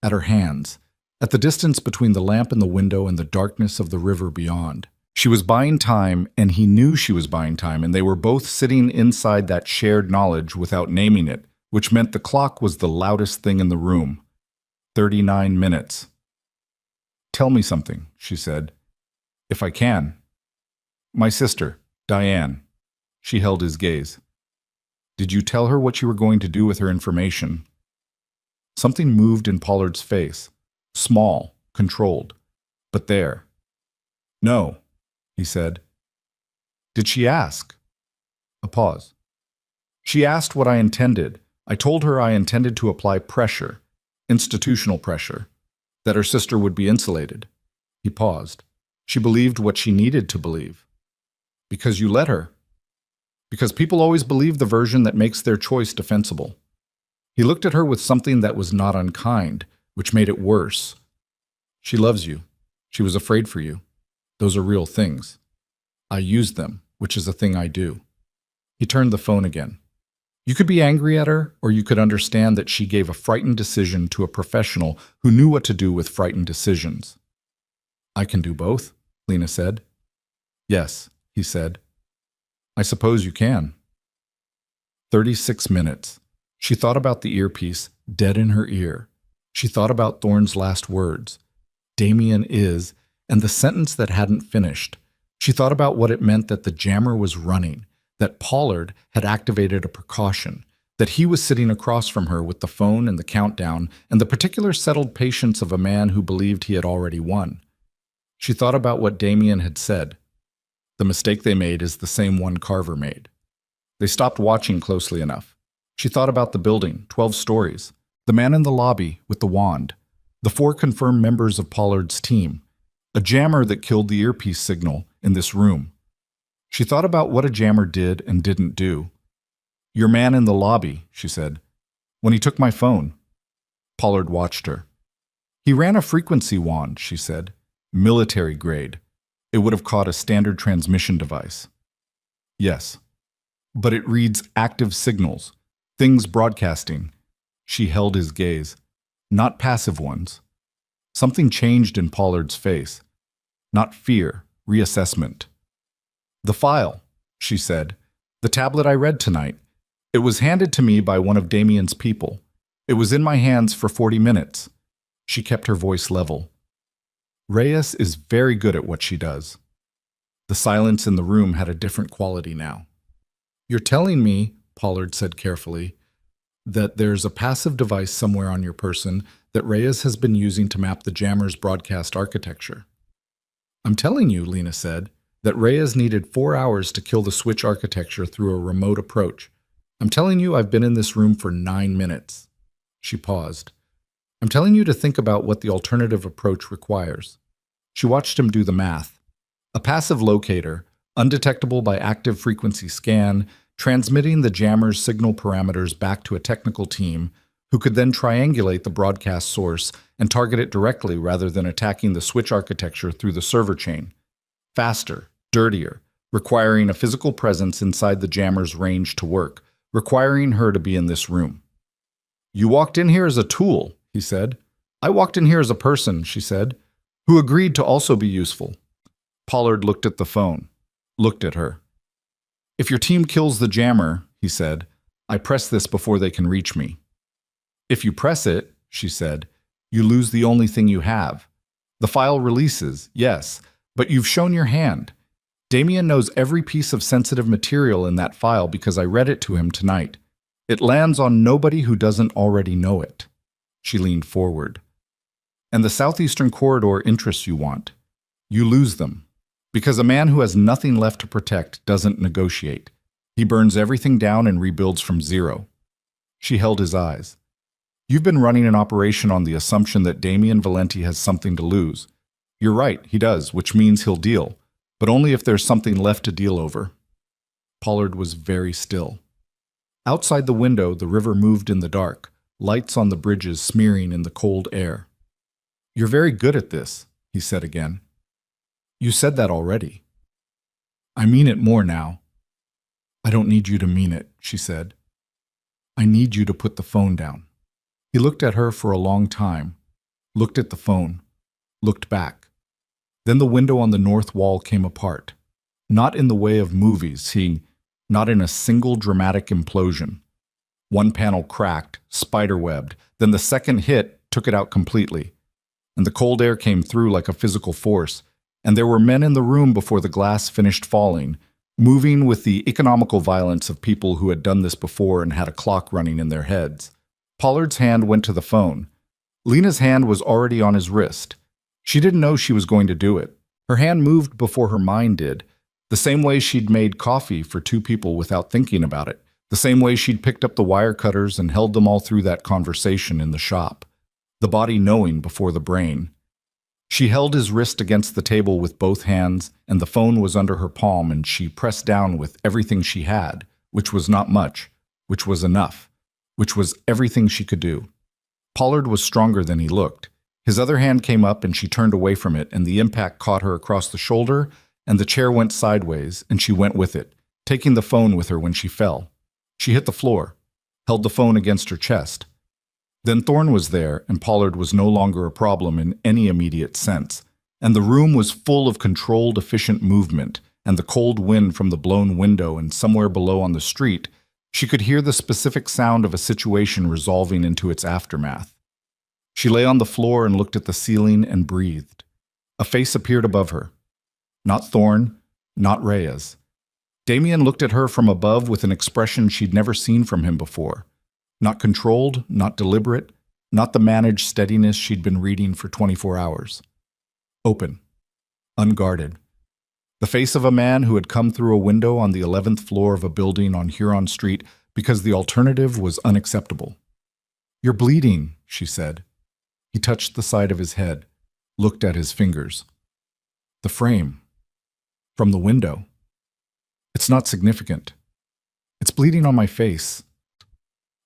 at her hands, at the distance between the lamp in the window and the darkness of the river beyond. She was buying time, and he knew she was buying time, and they were both sitting inside that shared knowledge without naming it, which meant the clock was the loudest thing in the room. 39 minutes. Tell me something, she said. If I can. My sister, Diane. She held his gaze. Did you tell her what you were going to do with her information? Something moved in Pollard's face. Small, controlled, but there. No, he said. Did she ask? A pause. She asked what I intended. I told her I intended to apply pressure, institutional pressure, that her sister would be insulated. He paused. She believed what she needed to believe. Because you let her. Because people always believe the version that makes their choice defensible. He looked at her with something that was not unkind, which made it worse. She loves you. She was afraid for you. Those are real things. I used them, which is a thing I do. He turned the phone again. You could be angry at her, or you could understand that she gave a frightened decision to a professional who knew what to do with frightened decisions. I can do both, Lena said. Yes, he said. I suppose you can. 36 minutes. She thought about the earpiece, dead in her ear. She thought about Thorne's last words. Damien is, and the sentence that hadn't finished. She thought about what it meant that the jammer was running, that Pollard had activated a precaution, that he was sitting across from her with the phone and the countdown and the particular settled patience of a man who believed he had already won. She thought about what Damien had said. The mistake they made is the same one Carver made. They stopped watching closely enough. She thought about the building, 12 stories, the man in the lobby with the wand, the 4 confirmed members of Pollard's team, a jammer that killed the earpiece signal in this room. She thought about what a jammer did and didn't do. Your man in the lobby, she said. When he took my phone. Pollard watched her. He ran a frequency wand, she said. Military grade. It would have caught a standard transmission device. Yes. But it reads active signals, things broadcasting. She held his gaze. Not passive ones. Something changed in Pollard's face. Not fear, reassessment. The file, she said. The tablet I read tonight. It was handed to me by one of Damien's people. It was in my hands for 40 minutes. She kept her voice level. Reyes is very good at what she does. The silence in the room had a different quality now. You're telling me, Pollard said carefully, that there's a passive device somewhere on your person that Reyes has been using to map the jammer's broadcast architecture. I'm telling you, Lena said, that Reyes needed 4 hours to kill the switch architecture through a remote approach. I'm telling you I've been in this room for 9 minutes. She paused. I'm telling you to think about what the alternative approach requires. She watched him do the math. A passive locator, undetectable by active frequency scan, transmitting the jammer's signal parameters back to a technical team who could then triangulate the broadcast source and target it directly rather than attacking the switch architecture through the server chain. Faster, dirtier, requiring a physical presence inside the jammer's range to work, requiring her to be in this room. You walked in here as a tool, he said. I walked in here as a person, she said, who agreed to also be useful. Pollard looked at the phone, looked at her. If your team kills the jammer, he said, I press this before they can reach me. If you press it, she said, you lose the only thing you have. The file releases, yes, but you've shown your hand. Damien knows every piece of sensitive material in that file because I read it to him tonight. It lands on nobody who doesn't already know it. She leaned forward. And the southeastern corridor interests you want. You lose them. Because a man who has nothing left to protect doesn't negotiate. He burns everything down and rebuilds from zero. She held his eyes. You've been running an operation on the assumption that Damien Valenti has something to lose. You're right, he does, which means he'll deal, but only if there's something left to deal over. Pollard was very still. Outside the window, the river moved in the dark, lights on the bridges smearing in the cold air. You're very good at this, he said again. You said that already. I mean it more now. I don't need you to mean it, she said. I need you to put the phone down. He looked at her for a long time, looked at the phone, looked back. Then the window on the north wall came apart. Not in the way of movies, not in a single dramatic implosion. One panel cracked, spiderwebbed, then the second hit took it out completely. And the cold air came through like a physical force, and there were men in the room before the glass finished falling, moving with the economical violence of people who had done this before and had a clock running in their heads. Pollard's hand went to the phone. Lena's hand was already on his wrist. She didn't know she was going to do it. Her hand moved before her mind did, the same way she'd made coffee for two people without thinking about it, the same way she'd picked up the wire cutters and held them all through that conversation in the shop. The body knowing before the brain. She held his wrist against the table with both hands, and the phone was under her palm, and she pressed down with everything she had, which was not much, which was enough, which was everything she could do. Pollard was stronger than he looked. His other hand came up and she turned away from it, and the impact caught her across the shoulder, and the chair went sideways, and she went with it, taking the phone with her when she fell. She hit the floor, held the phone against her chest. Then Thorne was there, and Pollard was no longer a problem in any immediate sense, and the room was full of controlled, efficient movement, and the cold wind from the blown window, and somewhere below on the street, she could hear the specific sound of a situation resolving into its aftermath. She lay on the floor and looked at the ceiling and breathed. A face appeared above her. Not Thorne, not Reyes. Damien looked at her from above with an expression she'd never seen from him before. Not controlled, not deliberate, not the managed steadiness she'd been reading for 24 hours. Open. Unguarded. The face of a man who had come through a window on the 11th floor of a building on Huron Street because the alternative was unacceptable. You're bleeding, she said. He touched the side of his head, looked at his fingers. The frame. From the window. It's not significant. It's bleeding on my face.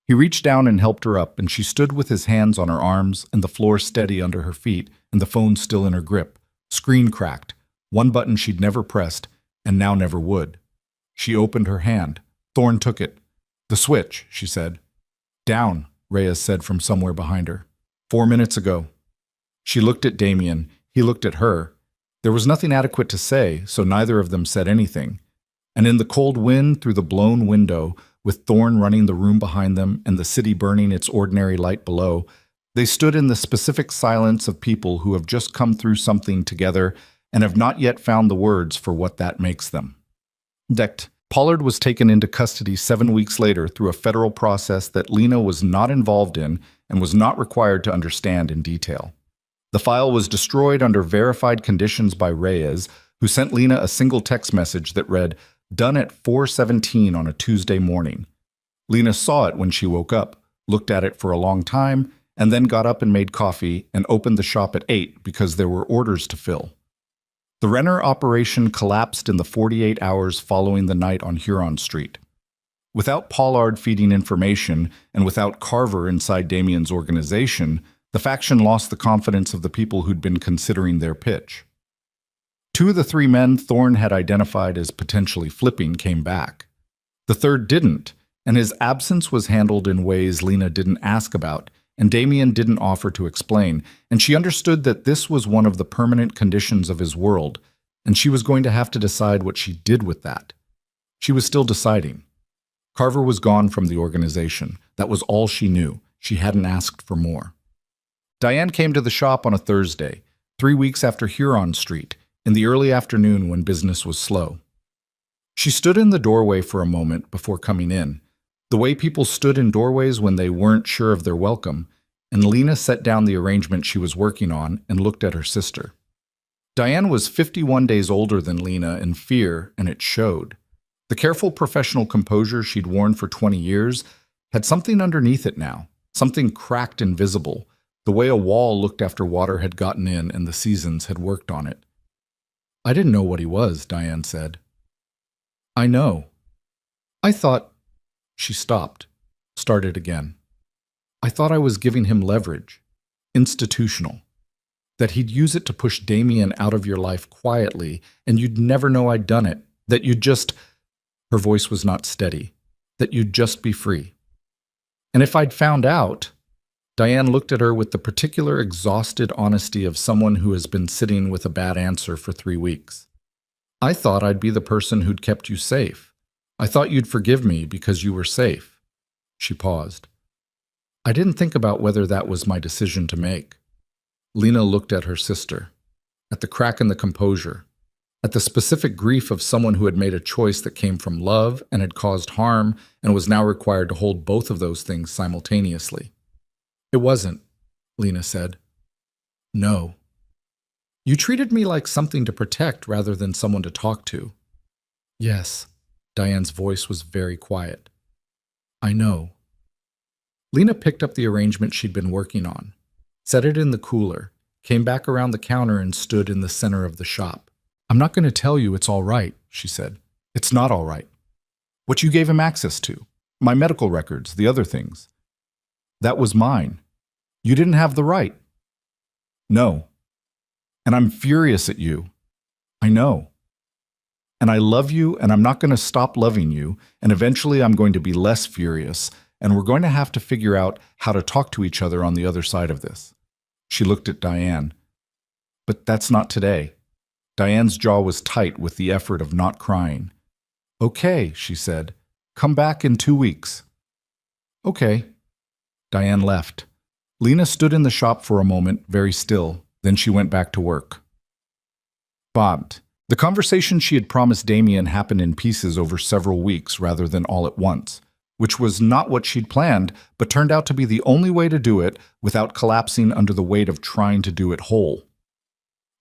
He reached down and helped her up, and she stood with his hands on her arms and the floor steady under her feet and the phone still in her grip. Screen cracked, one button she'd never pressed and now never would. She opened her hand. Thorne took it. The switch, she said. Down, Reyes said from somewhere behind her. 4 minutes ago. She looked at Damien. He looked at her. There was nothing adequate to say, so neither of them said anything. And in the cold wind through the blown window, with Thorne running the room behind them and the city burning its ordinary light below, they stood in the specific silence of people who have just come through something together and have not yet found the words for what that makes them. Pollard was taken into custody 7 weeks later through a federal process that Lena was not involved in and was not required to understand in detail. The file was destroyed under verified conditions by Reyes, who sent Lena a single text message that read, "Done at 4:17 on a Tuesday morning." Lena saw it when she woke up, looked at it for a long time, and then got up and made coffee and opened the shop at 8 because there were orders to fill. The Renner operation collapsed in the 48 hours following the night on Huron Street. Without Pollard feeding information and without Carver inside Damien's organization, the faction lost the confidence of the people who'd been considering their pitch. 2 of the 3 men Thorne had identified as potentially flipping came back. The third didn't, and his absence was handled in ways Lena didn't ask about, and Damien didn't offer to explain, and she understood that this was one of the permanent conditions of his world, and she was going to have to decide what she did with that. She was still deciding. Carver was gone from the organization. That was all she knew. She hadn't asked for more. Diane came to the shop on a Thursday, 3 weeks after Huron Street, in the early afternoon when business was slow. She stood in the doorway for a moment before coming in, the way people stood in doorways when they weren't sure of their welcome, and Lena set down the arrangement she was working on and looked at her sister. Diane was 51 days older than Lena in fear, and it showed. The careful professional composure she'd worn for 20 years had something underneath it now, something cracked and visible, the way a wall looked after water had gotten in and the seasons had worked on it. I didn't know what he was, Diane said. I know. I thought... She stopped, started again. I thought I was giving him leverage, institutional, that he'd use it to push Damien out of your life quietly, and you'd never know I'd done it, that you'd just... Her voice was not steady, that you'd just be free. And if I'd found out... Diane looked at her with the particular exhausted honesty of someone who has been sitting with a bad answer for 3 weeks. I thought I'd be the person who'd kept you safe. I thought you'd forgive me because you were safe. She paused. I didn't think about whether that was my decision to make. Lena looked at her sister, at the crack in the composure, at the specific grief of someone who had made a choice that came from love and had caused harm and was now required to hold both of those things simultaneously. It wasn't, Lena said. No. You treated me like something to protect rather than someone to talk to. Yes. Diane's voice was very quiet. I know. Lena picked up the arrangement she'd been working on, set it in the cooler, came back around the counter and stood in the center of the shop. I'm not going to tell you it's all right, she said. It's not all right. What you gave him access to, my medical records, the other things. That was mine. You didn't have the right. No. And I'm furious at you. I know. And I love you, and I'm not going to stop loving you, and eventually I'm going to be less furious, and we're going to have to figure out how to talk to each other on the other side of this. She looked at Diane. But that's not today. Diane's jaw was tight with the effort of not crying. Okay, she said. Come back in 2 weeks. Okay. Diane left. Lena stood in the shop for a moment, very still. Then she went back to work. Bobbed. The conversation she had promised Damien happened in pieces over several weeks rather than all at once, which was not what she'd planned, but turned out to be the only way to do it without collapsing under the weight of trying to do it whole.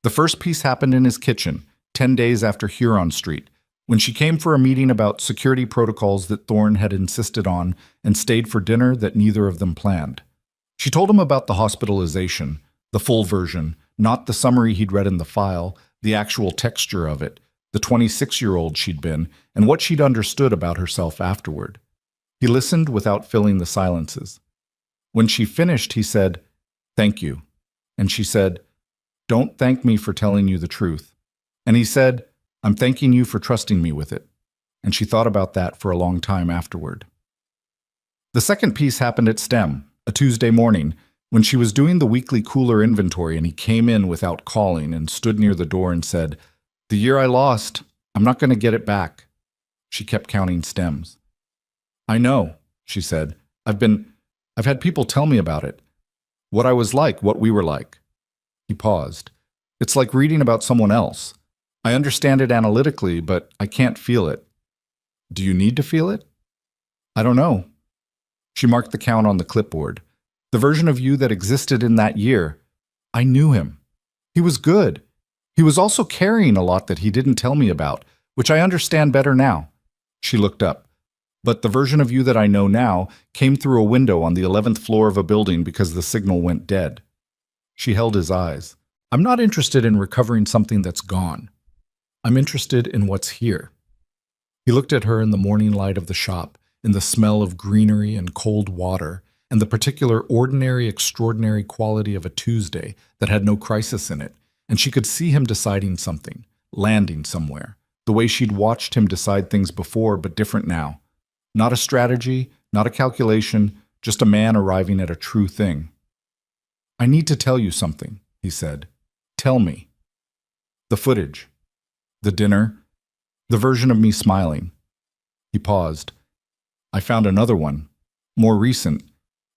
The first piece happened in his kitchen, 10 days after Huron Street, when she came for a meeting about security protocols that Thorne had insisted on and stayed for dinner that neither of them planned. She told him about the hospitalization, the full version, not the summary he'd read in the file, the actual texture of it, the 26-year-old she'd been, and what she'd understood about herself afterward. He listened without filling the silences. When she finished, he said, "Thank you." And she said, "Don't thank me for telling you the truth." And he said, "I'm thanking you for trusting me with it." And she thought about that for a long time afterward. The second piece happened at STEM, a Tuesday morning, when she was doing the weekly cooler inventory and he came in without calling and stood near the door and said, "The year I lost, I'm not going to get it back." She kept counting stems. "I know," she said. I've had people tell me about it. What I was like, what we were like." He paused. "It's like reading about someone else. I understand it analytically, but I can't feel it." "Do you need to feel it?" "I don't know." She marked the count on the clipboard. The version of you that existed in that year. I knew him. He was good. He was also carrying a lot that he didn't tell me about, which I understand better now. She looked up. But the version of you that I know now came through a window on the 11th floor of a building because the signal went dead. She held his eyes. I'm not interested in recovering something that's gone. I'm interested in what's here. He looked at her in the morning light of the shop, in the smell of greenery and cold water, and the particular ordinary, extraordinary quality of a Tuesday that had no crisis in it, and she could see him deciding something, landing somewhere, the way she'd watched him decide things before, but different now. Not a strategy, not a calculation, just a man arriving at a true thing. I need to tell you something, he said. Tell me. The footage. The dinner. The version of me smiling. He paused. I found another one, more recent,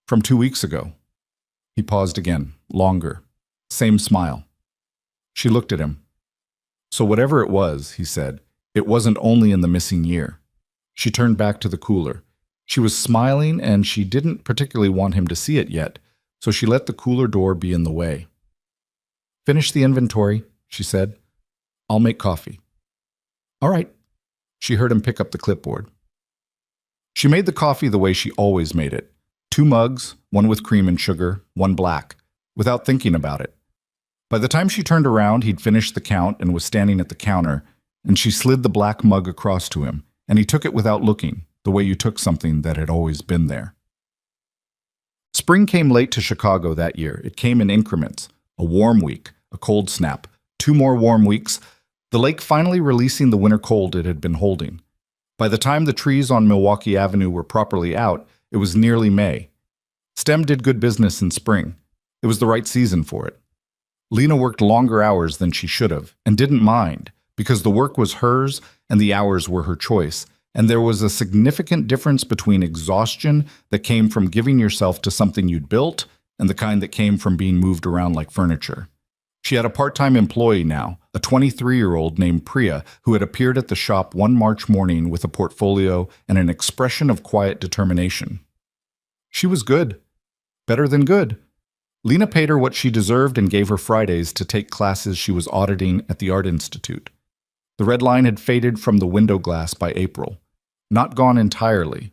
from 2 weeks ago. He paused again, longer. Same smile. She looked at him. So whatever it was, he said, it wasn't only in the missing year. She turned back to the cooler. She was smiling and she didn't particularly want him to see it yet, so she let the cooler door be in the way. Finish the inventory, she said. I'll make coffee. All right. She heard him pick up the clipboard. She made the coffee the way she always made it. 2 mugs, one with cream and sugar, one black, without thinking about it. By the time she turned around, he'd finished the count and was standing at the counter, and she slid the black mug across to him, and he took it without looking, the way you took something that had always been there. Spring came late to Chicago that year. It came in increments. A warm week, a cold snap, 2 more warm weeks, the lake finally releasing the winter cold it had been holding. By the time the trees on Milwaukee Avenue were properly out, it was nearly May. STEM did good business in spring. It was the right season for it. Lena worked longer hours than she should have, and didn't mind, because the work was hers and the hours were her choice, and there was a significant difference between exhaustion that came from giving yourself to something you'd built and the kind that came from being moved around like furniture. She had a part-time employee now, a 23-year-old named Priya, who had appeared at the shop one March morning with a portfolio and an expression of quiet determination. She was good. Better than good. Lena paid her what she deserved and gave her Fridays to take classes she was auditing at the Art Institute. The red line had faded from the window glass by April. Not gone entirely.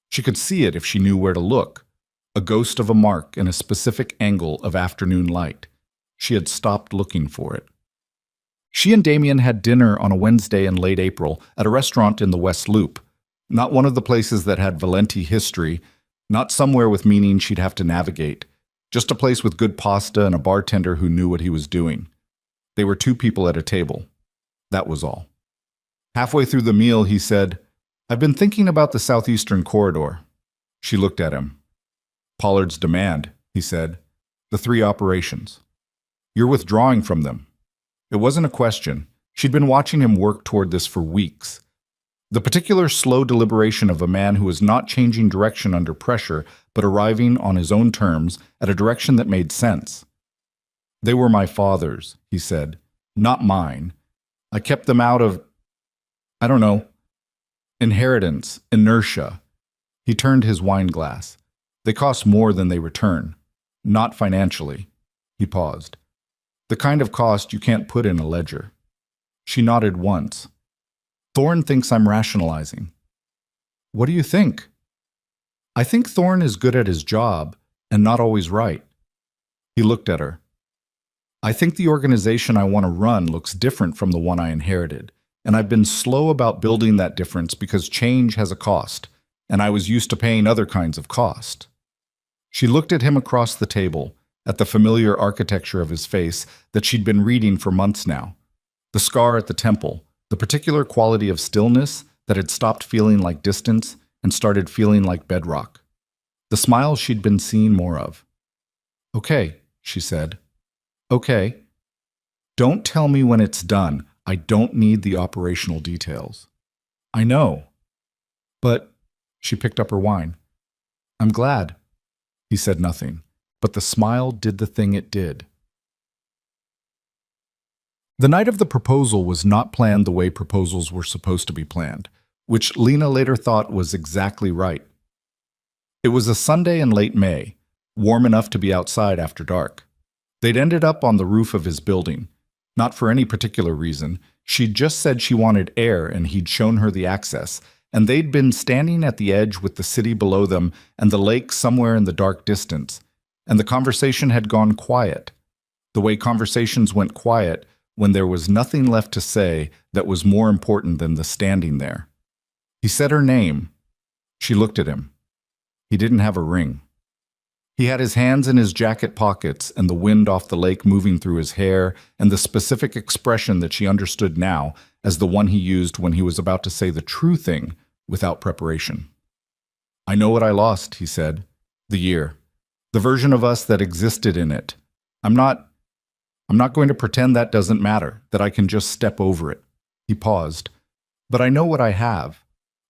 She could see it if she knew where to look. A ghost of a mark in a specific angle of afternoon light. She had stopped looking for it. She and Damien had dinner on a Wednesday in late April at a restaurant in the West Loop. Not one of the places that had Valenti history, not somewhere with meaning she'd have to navigate. Just a place with good pasta and a bartender who knew what he was doing. They were 2 people at a table. That was all. Halfway through the meal, he said, "I've been thinking about the Southeastern Corridor." She looked at him. "Pollard's demand," he said. "The 3 operations. You're withdrawing from them." It wasn't a question. She'd been watching him work toward this for weeks. The particular slow deliberation of a man who was not changing direction under pressure, but arriving on his own terms at a direction that made sense. "They were my father's," he said, "not mine. I kept them out of, I don't know, inheritance, inertia." He turned his wine glass. "They cost more than they return. Not financially." He paused. "The kind of cost you can't put in a ledger." She nodded once. "Thorne thinks I'm rationalizing." "What do you think?" "I think Thorne is good at his job, and not always right." He looked at her. "I think the organization I want to run looks different from the one I inherited, and I've been slow about building that difference because change has a cost, and I was used to paying other kinds of cost." She looked at him across the table, at the familiar architecture of his face that she'd been reading for months now. The scar at the temple, the particular quality of stillness that had stopped feeling like distance and started feeling like bedrock. The smile she'd been seeing more of. "Okay," she said. "Okay. Don't tell me when it's done. I don't need the operational details." "I know. But," she picked up her wine. "I'm glad." He said nothing, but the smile did the thing it did. The night of the proposal was not planned the way proposals were supposed to be planned, which Lena later thought was exactly right. It was a Sunday in late May, warm enough to be outside after dark. They'd ended up on the roof of his building. Not for any particular reason. She'd just said she wanted air and he'd shown her the access, and they'd been standing at the edge with the city below them and the lake somewhere in the dark distance, and the conversation had gone quiet. The way conversations went quiet when there was nothing left to say that was more important than the standing there. He said her name. She looked at him. He didn't have a ring. He had his hands in his jacket pockets and the wind off the lake moving through his hair and the specific expression that she understood now as the one he used when he was about to say the true thing without preparation. "I know what I lost," he said. "The year. The version of us that existed in it. I'm not going to pretend that doesn't matter, that I can just step over it." He paused. "But I know what I have.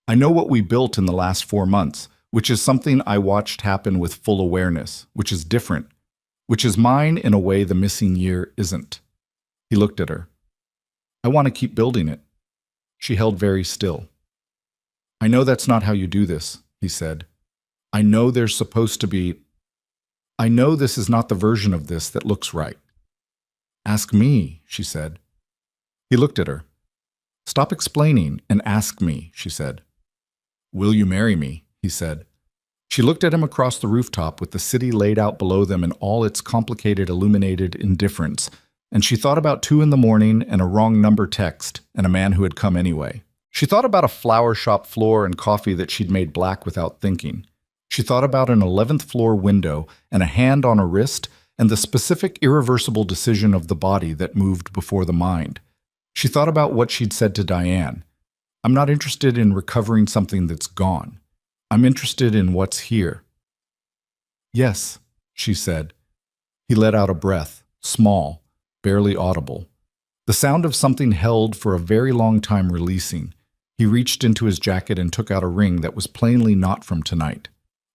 I know what we built in the last 4 months, which is something I watched happen with full awareness, which is different, which is mine in a way the missing year isn't." He looked at her. "I want to keep building it." She held very still. "I know that's not how you do this," he said. "I know there's supposed to be... I know this is not the version of this that looks right." Ask me, she said. He looked at her. Stop explaining and ask me, she said. Will you marry me? He said. She looked at him across the rooftop with the city laid out below them in all its complicated illuminated indifference, and she thought about 2 a.m. and a wrong number text and a man who had come anyway. She thought about a flower shop floor and coffee that she'd made black without thinking. She thought about an 11th floor window and a hand on a wrist and the specific irreversible decision of the body that moved before the mind. She thought about what she'd said to Diane. I'm not interested in recovering something that's gone. I'm interested in what's here. Yes, she said. He let out a breath, small, barely audible. The sound of something held for a very long time releasing. He reached into his jacket and took out a ring that was plainly not from tonight,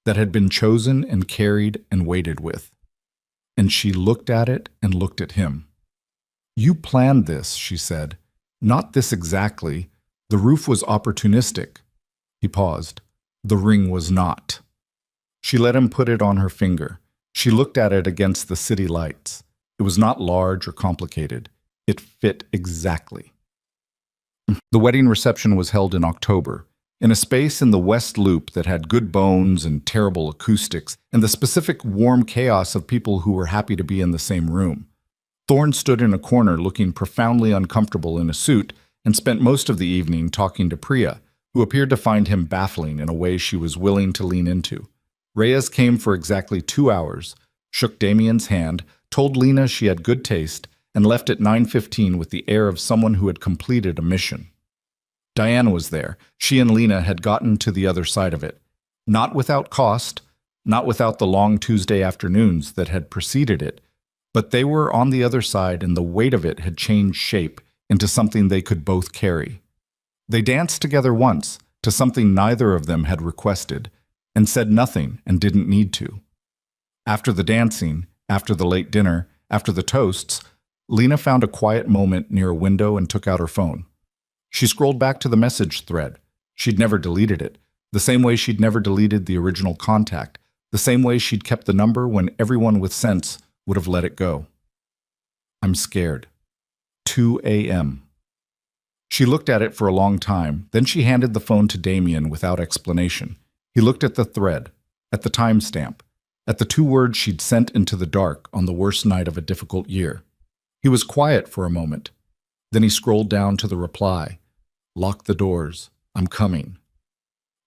that had been chosen and carried and waited with. And she looked at it and looked at him. You planned this, she said. Not this exactly. The roof was opportunistic. He paused. The ring was not. She let him put it on her finger. She looked at it against the city lights. It was not large or complicated. It fit exactly. The wedding reception was held in October, in a space in the West Loop that had good bones and terrible acoustics, and the specific warm chaos of people who were happy to be in the same room. Thorne stood in a corner looking profoundly uncomfortable in a suit and spent most of the evening talking to Priya, who appeared to find him baffling in a way she was willing to lean into. Reyes came for exactly 2 hours, shook Damien's hand, told Lena she had good taste, and left at 9:15 with the air of someone who had completed a mission. Diane was there. She and Lena had gotten to the other side of it. Not without cost, not without the long Tuesday afternoons that had preceded it, but they were on the other side and the weight of it had changed shape into something they could both carry. They danced together once, to something neither of them had requested, and said nothing and didn't need to. After the dancing, after the late dinner, after the toasts, Lena found a quiet moment near a window and took out her phone. She scrolled back to the message thread. She'd never deleted it, the same way she'd never deleted the original contact, the same way she'd kept the number when everyone with sense would have let it go. I'm scared. 2 a.m. She looked at it for a long time, then she handed the phone to Damien without explanation. He looked at the thread, at the timestamp, at the 2 words she'd sent into the dark on the worst night of a difficult year. He was quiet for a moment. Then he scrolled down to the reply, "Lock the doors, I'm coming,"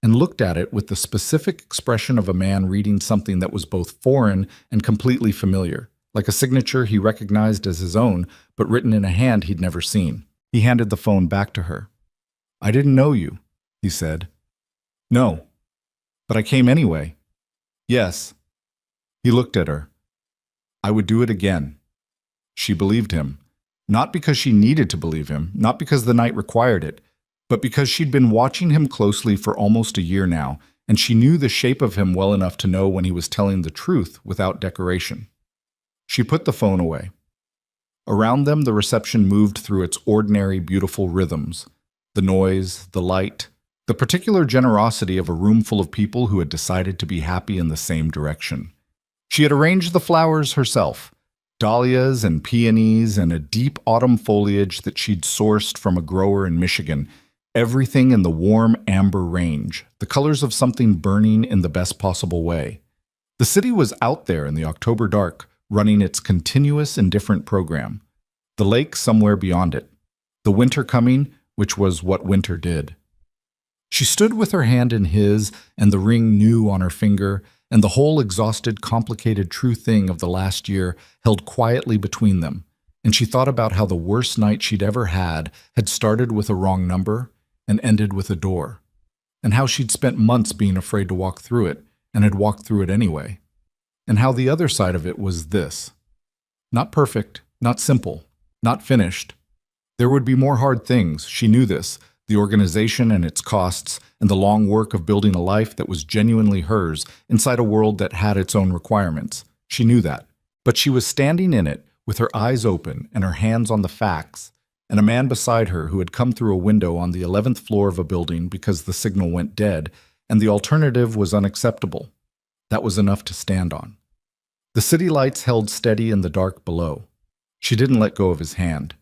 and looked at it with the specific expression of a man reading something that was both foreign and completely familiar, like a signature he recognized as his own, but written in a hand he'd never seen. He handed the phone back to her. "I didn't know you," he said. "No, but I came anyway." "Yes." He looked at her. "I would do it again." She believed him, not because she needed to believe him, not because the night required it, but because she'd been watching him closely for almost a year now, and she knew the shape of him well enough to know when he was telling the truth without decoration. She put the phone away. Around them, the reception moved through its ordinary, beautiful rhythms. The noise, the light, the particular generosity of a room full of people who had decided to be happy in the same direction. She had arranged the flowers herself, dahlias and peonies and a deep autumn foliage that she'd sourced from a grower in Michigan, everything in the warm amber range, the colors of something burning in the best possible way. The city was out there in the October dark, running its continuous indifferent program. The lake somewhere beyond it. The winter coming, which was what winter did. She stood with her hand in his and the ring new on her finger, and the whole exhausted, complicated true thing of the last year held quietly between them, and she thought about how the worst night she'd ever had started with a wrong number and ended with a door, and how she'd spent months being afraid to walk through it, and had walked through it anyway, and how the other side of it was this. Not perfect, not simple, not finished. There would be more hard things, she knew this, the organization and its costs, and the long work of building a life that was genuinely hers inside a world that had its own requirements. She knew that. But she was standing in it with her eyes open and her hands on the facts, and a man beside her who had come through a window on the 11th floor of a building because the signal went dead, and the alternative was unacceptable. That was enough to stand on. The city lights held steady in the dark below. She didn't let go of his hand.